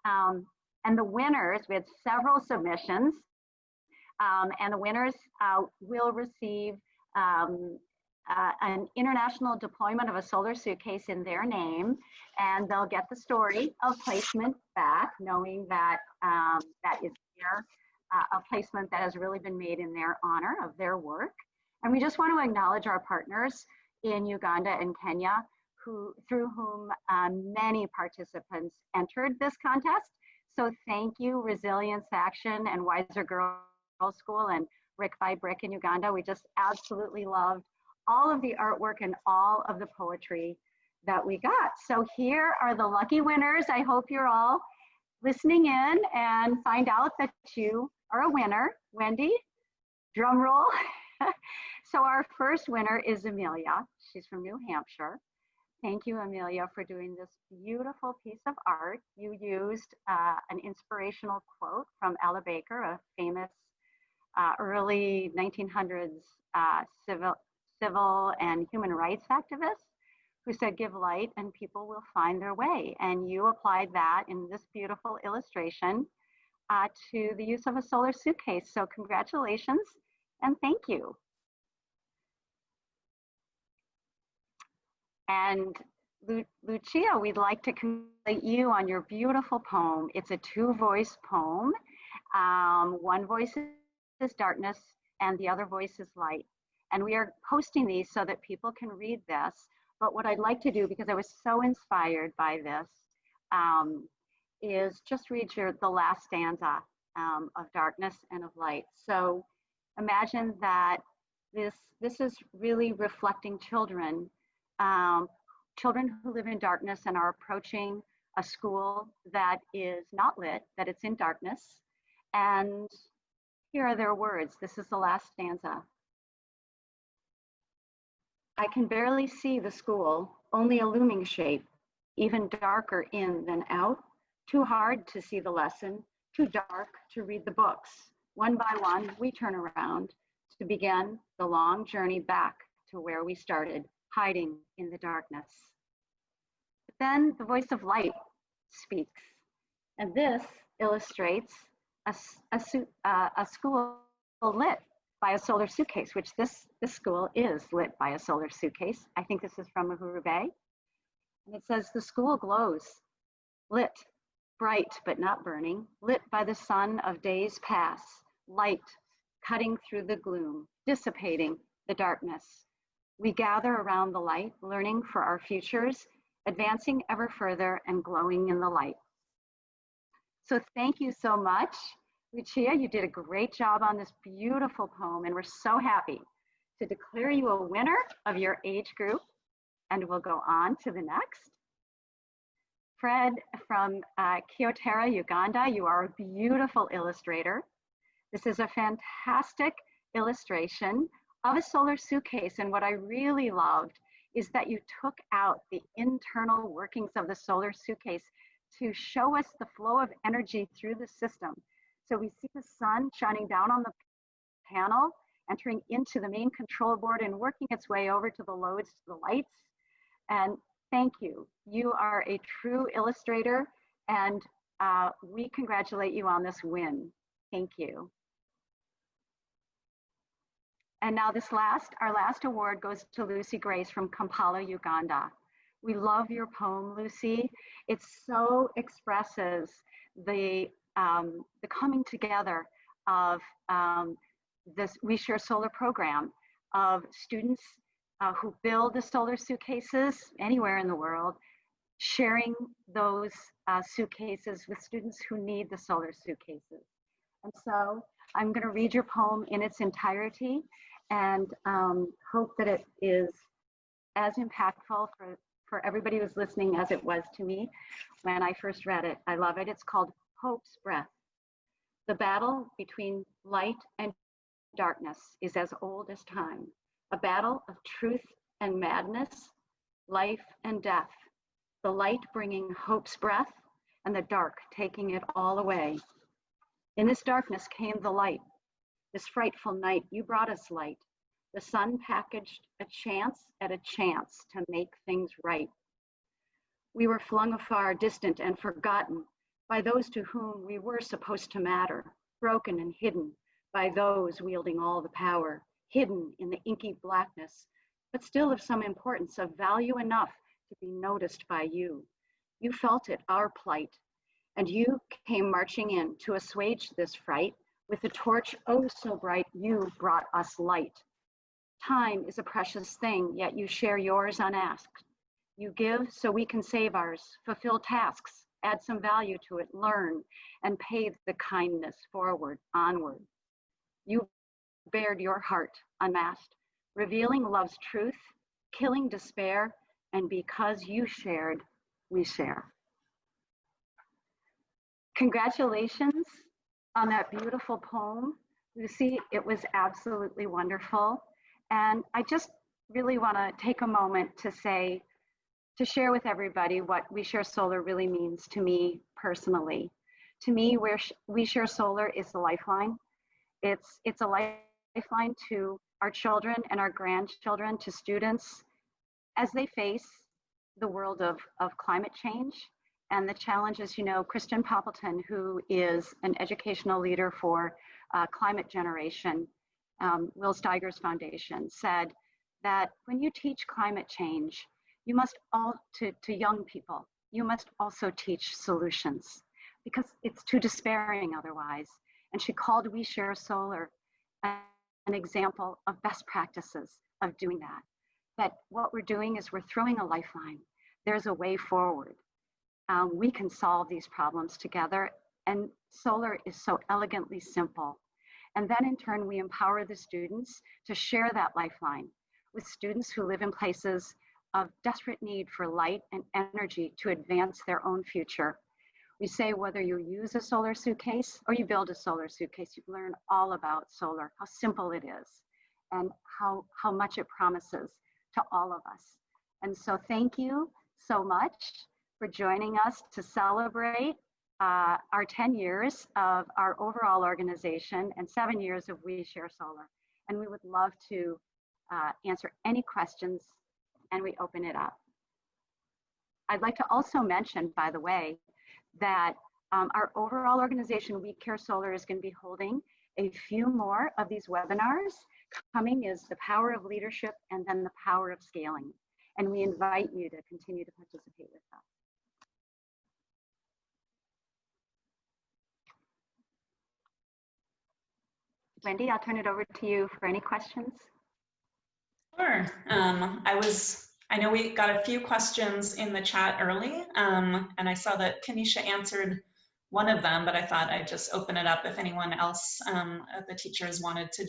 And the winners, we had several submissions, and the winners will receive an international deployment of a solar suitcase in their name, and they'll get the story of placement back, knowing that that is a placement that has really been made in their honor of their work. And we just want to acknowledge our partners in Uganda and Kenya, through whom many participants entered this contest. So thank you, Resilience Action and Wiser Girls School and Brick by Brick in Uganda. We just absolutely loved all of the artwork and all of the poetry that we got. So here are the lucky winners. I hope you're all listening in and find out that you are a winner. Wendy, drum roll. So our first winner is Amelia. She's from New Hampshire. Thank you, Amelia, for doing this beautiful piece of art. You used an inspirational quote from Ella Baker, a famous early 1900s civil and human rights activist, who said, "Give light and people will find their way." And you applied that in this beautiful illustration to the use of a solar suitcase. So congratulations and thank you. And Lucia, we'd like to congratulate you on your beautiful poem. It's a 2-voice poem. One voice is darkness and the other voice is light. And we are posting these so that people can read this. But what I'd like to do, because I was so inspired by this, is just read the last stanza of darkness and of light. So imagine that this is really reflecting children children who live in darkness and are approaching a school that is not lit, that it's in darkness. And here are their words. This is the last stanza. I can barely see the school, only a looming shape, even darker in than out. Too hard to see the lesson, too dark to read the books. One by one, we turn around to begin the long journey back to where we started, hiding in the darkness. But then the voice of light speaks, and this illustrates a school lit by a solar suitcase, which this school is lit by a solar suitcase. I think this is from Uhuru Bay. And it says, the school glows, lit, bright but not burning, lit by the sun of days past, light cutting through the gloom, dissipating the darkness. We gather around the light, learning for our futures, advancing ever further and glowing in the light. So thank you so much. Lucia, you did a great job on this beautiful poem, and we're so happy to declare you a winner of your age group. And we'll go on to the next. Fred from Kyotera, Uganda, you are a beautiful illustrator. This is a fantastic illustration of a solar suitcase. And what I really loved is that you took out the internal workings of the solar suitcase to show us the flow of energy through the system. So we see the sun shining down on the panel, entering into the main control board and working its way over to the loads, to the lights. And thank you. You are a true illustrator, and we congratulate you on this win. Thank you. And now our last award goes to Lucy Grace from Kampala, Uganda. We love your poem, Lucy. It so expresses the coming together of this We Share Solar program of students who build the solar suitcases anywhere in the world, sharing those suitcases with students who need the solar suitcases. And so I'm going to read your poem in its entirety and hope that it is as impactful for everybody who's listening as it was to me when I first read it. I love it. It's called Hope's Breath. The battle between light and darkness is as old as time, a battle of truth and madness, life and death, the light bringing hope's breath and the dark taking it all away. In this darkness came the light. This frightful night, you brought us light. The sun packaged a chance at a chance to make things right. We were flung afar, distant and forgotten by those to whom we were supposed to matter, broken and hidden by those wielding all the power, hidden in the inky blackness, but still of some importance, of value enough to be noticed by you. You felt it, our plight, and you came marching in to assuage this fright. With a torch oh so bright, you brought us light. Time is a precious thing, yet you share yours unasked. You give so we can save ours, fulfill tasks, add some value to it, learn, and pave the kindness forward, onward. You bared your heart unmasked, revealing love's truth, killing despair, and because you shared, we share. Congratulations on that beautiful poem, Lucy. It was absolutely wonderful. And I just really want to take a moment to share with everybody what We Share Solar really means to me personally. To me, We Share Solar is the lifeline. It's a lifeline to our children and our grandchildren, to students as they face the world of climate change and the challenges. You know, Kristen Poppleton, who is an educational leader for Climate Generation, Will Steigers Foundation, said that when you teach climate change, you must to young people, you must also teach solutions, because it's too despairing otherwise. And she called We Share Solar an example of best practices of doing that. That what we're doing is we're throwing a lifeline. There's a way forward. We can solve these problems together, and solar is so elegantly simple. And then in turn, we empower the students to share that lifeline with students who live in places of desperate need for light and energy to advance their own future. We say whether you use a solar suitcase or you build a solar suitcase, you learn all about solar, how simple it is, and how much it promises to all of us. And so thank you so much for joining us to celebrate our 10 years of our overall organization and 7 years of We Share Solar. And we would love to answer any questions, and we open it up. I'd like to also mention, by the way, that our overall organization, We Care Solar, is going to be holding a few more of these webinars. Coming is the power of leadership and then the power of scaling. And we invite you to continue to participate with us. Wendy, I'll turn it over to you for any questions. Sure. I know we got a few questions in the chat early, and I saw that Kanisha answered one of them, but I thought I'd just open it up if anyone else of the teachers wanted to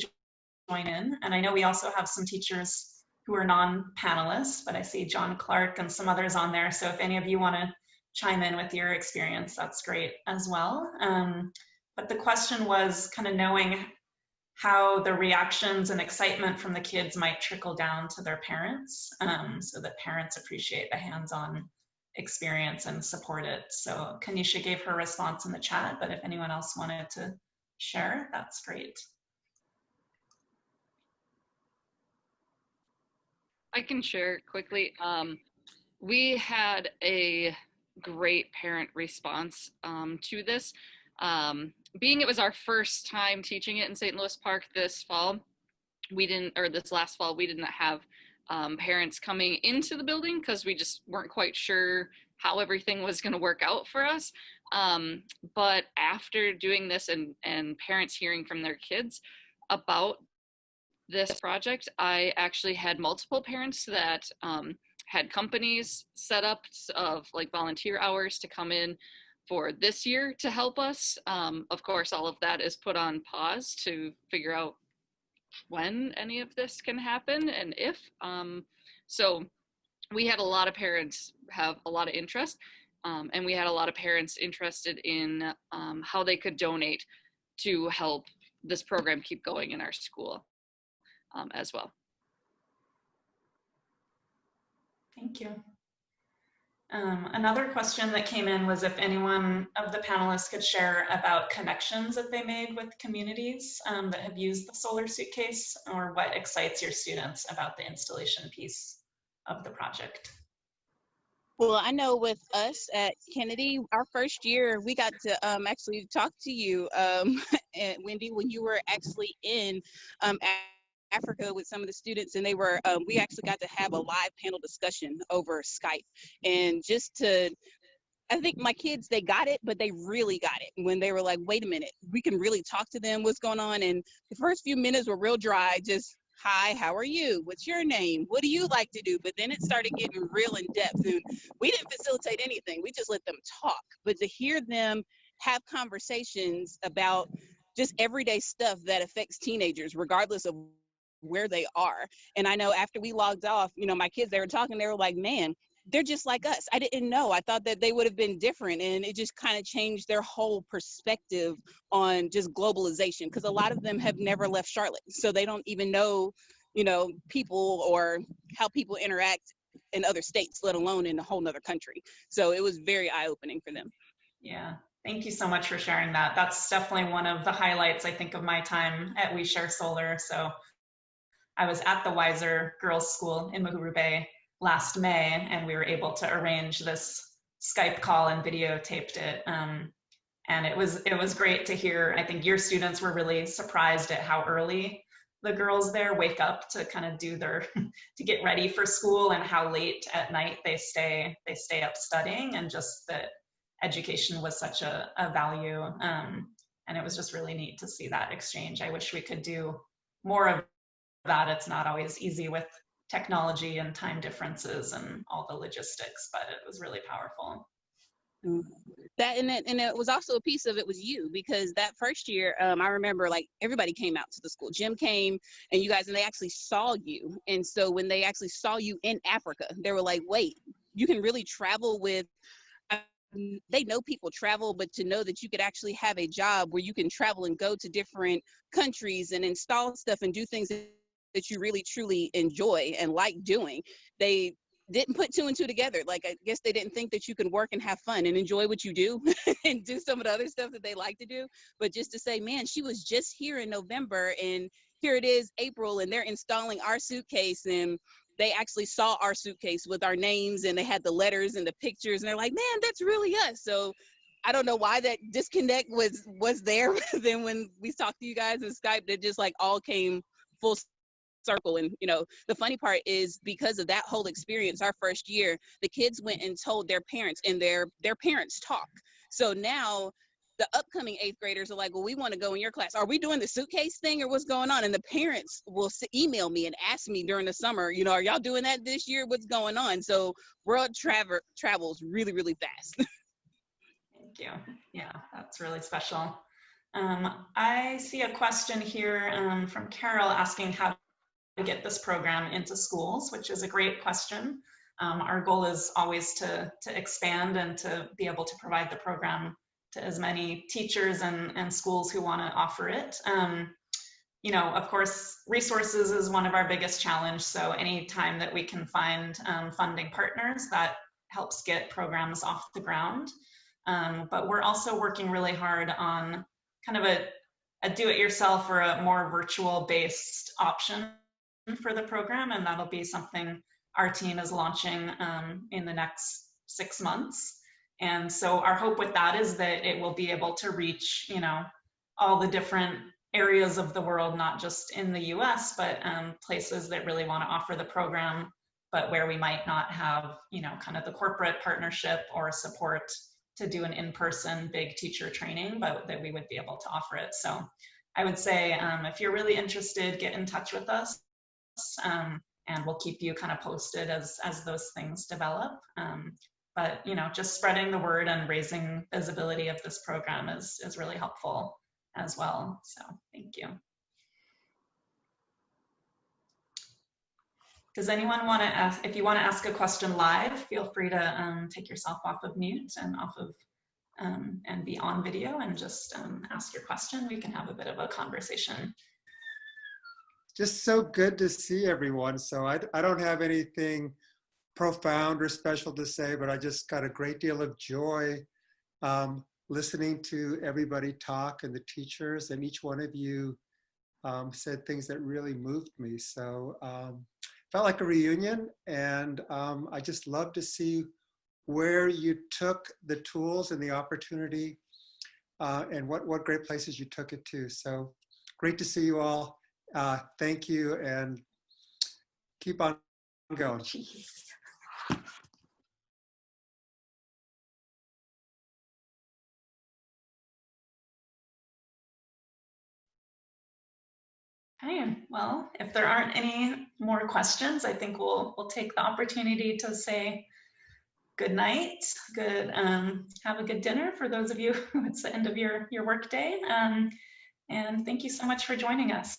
join in. And I know we also have some teachers who are non-panelists, but I see John Clark and some others on there. So if any of you want to chime in with your experience, that's great as well. But the question was kind of knowing how the reactions and excitement from the kids might trickle down to their parents, so that parents appreciate the hands-on experience and support it. So Kanisha gave her response in the chat, but if anyone else wanted to share, that's great. I can share quickly. We had a great parent response to this. Being it was our first time teaching it in St. Louis Park this fall, this last fall, we didn't have parents coming into the building because we just weren't quite sure how everything was going to work out for us. But after doing this and parents hearing from their kids about this project, I actually had multiple parents that had companies set up of like volunteer hours to come in for this year to help us. Of course, all of that is put on pause to figure out when any of this can happen and if. So we had a lot of parents have a lot of interest, and we had a lot of parents interested in how they could donate to help this program keep going in our school as well. Thank you. Another question that came in was if anyone of the panelists could share about connections that they made with communities that have used the solar suitcase, or what excites your students about the installation piece of the project. Well, I know with us at Kennedy, our first year, we got to actually talk to you, Wendy, when you were actually in Africa with some of the students, and they were we actually got to have a live panel discussion over Skype. And I think my kids, they got it, but they really got it when they were like, wait a minute, we can really talk to them, what's going on. And the first few minutes were real dry, just hi, how are you, what's your name, what do you like to do? But then it started getting real in depth, and we didn't facilitate anything, we just let them talk. But to hear them have conversations about just everyday stuff that affects teenagers regardless of where they are. And I know after we logged off, my kids, they were talking, they were like, man, they're just like us. I didn't know. I thought that they would have been different. And it just kind of changed their whole perspective on just globalization, because a lot of them have never left Charlotte. So they don't even know, people or how people interact in other states, let alone in a whole nother country. So it was very eye-opening for them. Yeah. Thank you so much for sharing that. That's definitely one of the highlights, I think, of my time at We Share Solar. So I was at the Weiser Girls School in Mahuru Bay last May, and we were able to arrange this Skype call and videotaped it. And it was great to hear. I think your students were really surprised at how early the girls there wake up to kind of do to get ready for school, and how late at night they stay up studying, and just that education was such a value. And it was just really neat to see that exchange. I wish we could do more of that. It's not always easy with technology and time differences and all the logistics, but it was really powerful. Mm. That and it was also a piece of it was you, because that first year, I remember like everybody came out to the school. Jim came and you guys, and they actually saw you. And so when they actually saw you in Africa, they were like, wait, you can really travel with, they know people travel, but to know that you could actually have a job where you can travel and go to different countries and install stuff and do things that you really truly enjoy and like doing, they didn't put two and two together. Like, I guess they didn't think that you can work and have fun and enjoy what you do and do some of the other stuff that they like to do. But just to say, man, she was just here in November and here it is April and they're installing our suitcase, and they actually saw our suitcase with our names and they had the letters and the pictures and they're like, man, that's really us. So I don't know why that disconnect was there. Then when we talked to you guys in Skype, it just like all came full circle. And you know, the funny part is, because of that whole experience, our first year, the kids went and told their parents, and their parents talk. So now the upcoming 8th graders are like, well, we want to go in your class. Are we doing the suitcase thing or what's going on? And the parents will email me and ask me during the summer, you know, are y'all doing that this year? What's going on? So world travels really, really fast. Thank you. Yeah, that's really special. I see a question here from Carol asking how to get this program into schools, which is a great question. Our goal is always to expand and to be able to provide the program to as many teachers and schools who want to offer it. You know, of course, resources is one of our biggest challenge. So any time that we can find funding partners, that helps get programs off the ground. But we're also working really hard on kind of a do-it-yourself or a more virtual-based option for the program, and that'll be something our team is launching in the next 6 months. And so our hope with that is that it will be able to reach, you know, all the different areas of the world, not just in the US, but places that really want to offer the program, but where we might not have, you know, kind of the corporate partnership or support to do an in-person big teacher training, but that we would be able to offer it. So I would say if you're really interested, get in touch with us, and we'll keep you kind of posted as those things develop. But you know, just spreading the word and raising visibility of this program is really helpful as well. So thank you. Does anyone want to ask? If you want to ask a question live, feel free to take yourself off of mute and off of and be on video and just ask your question. We can have a bit of a conversation. Just so good to see everyone. So I don't have anything profound or special to say, but I just got a great deal of joy listening to everybody talk and the teachers, and each one of you said things that really moved me. So felt like a reunion, and I just love to see where you took the tools and the opportunity and what great places you took it to. So great to see you all. Thank you, and keep on going. Okay, well, if there aren't any more questions, I think we'll take the opportunity to say good night, have a good dinner for those of you who it's the end of your work day. And thank you so much for joining us.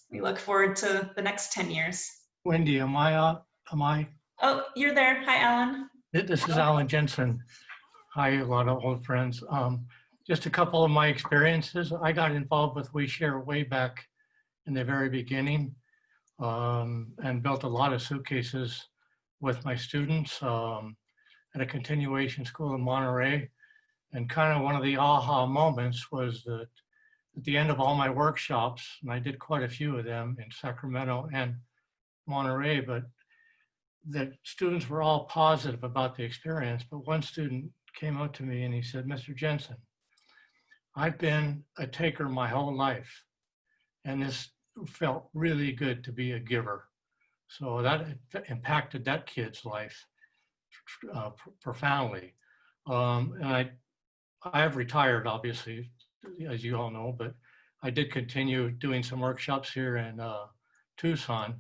We look forward to the next 10 years. Wendy, am I? Oh, you're there. Hi, Alan. This is Alan Jensen. Hi, a lot of old friends. Just a couple of my experiences. I got involved with WeShare way back in the very beginning, and built a lot of suitcases with my students at a continuation school in Monterey. And kind of one of the aha moments was that at the end of all my workshops, and I did quite a few of them in Sacramento and Monterey, but the students were all positive about the experience. But one student came up to me and he said, Mr. Jensen, I've been a taker my whole life, and this felt really good to be a giver. So that impacted that kid's life profoundly. And I have retired, obviously, as you all know, but I did continue doing some workshops here in Tucson,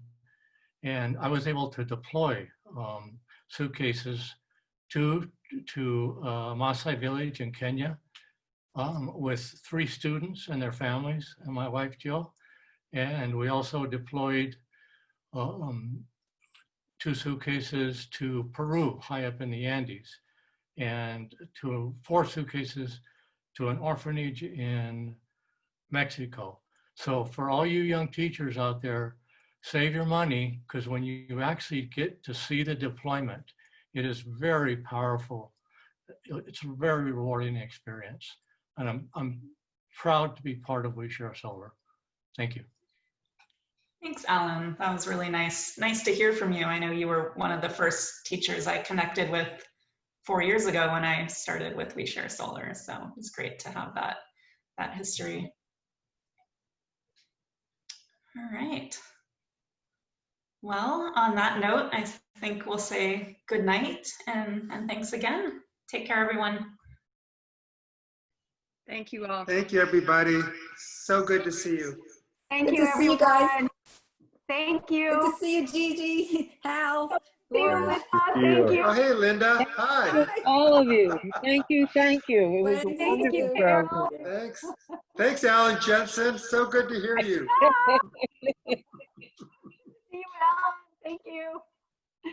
and I was able to deploy suitcases to to Maasai village in Kenya with 3 students and their families and my wife Jill. And we also deployed 2 suitcases to Peru, high up in the Andes, and 4 suitcases to an orphanage in Mexico. So for all you young teachers out there, save your money, because when you actually get to see the deployment, it is very powerful. It's a very rewarding experience. And I'm proud to be part of We Share Solar. Thank you. Thanks, Alan. That was really nice. Nice to hear from you. I know you were one of the first teachers I connected with 4 years ago when I started with We Share Solar. So it's great to have that history. All right. Well, on that note, I think we'll say good night and thanks again. Take care, everyone. Thank you all. Thank you, everybody. So good to see you. Thank Good you, to see you guys. everyone. Thank you. Good to see you, Gigi, Hal, See you, Laura. Linda. Thank you. Oh, hey, Linda. Hi. All of you. Thank you. Thank you. It was a Wendy, Thank wonderful you, you. program. Thanks. Thanks, Alan Jensen. So good to hear you. See you, Alan. Thank you.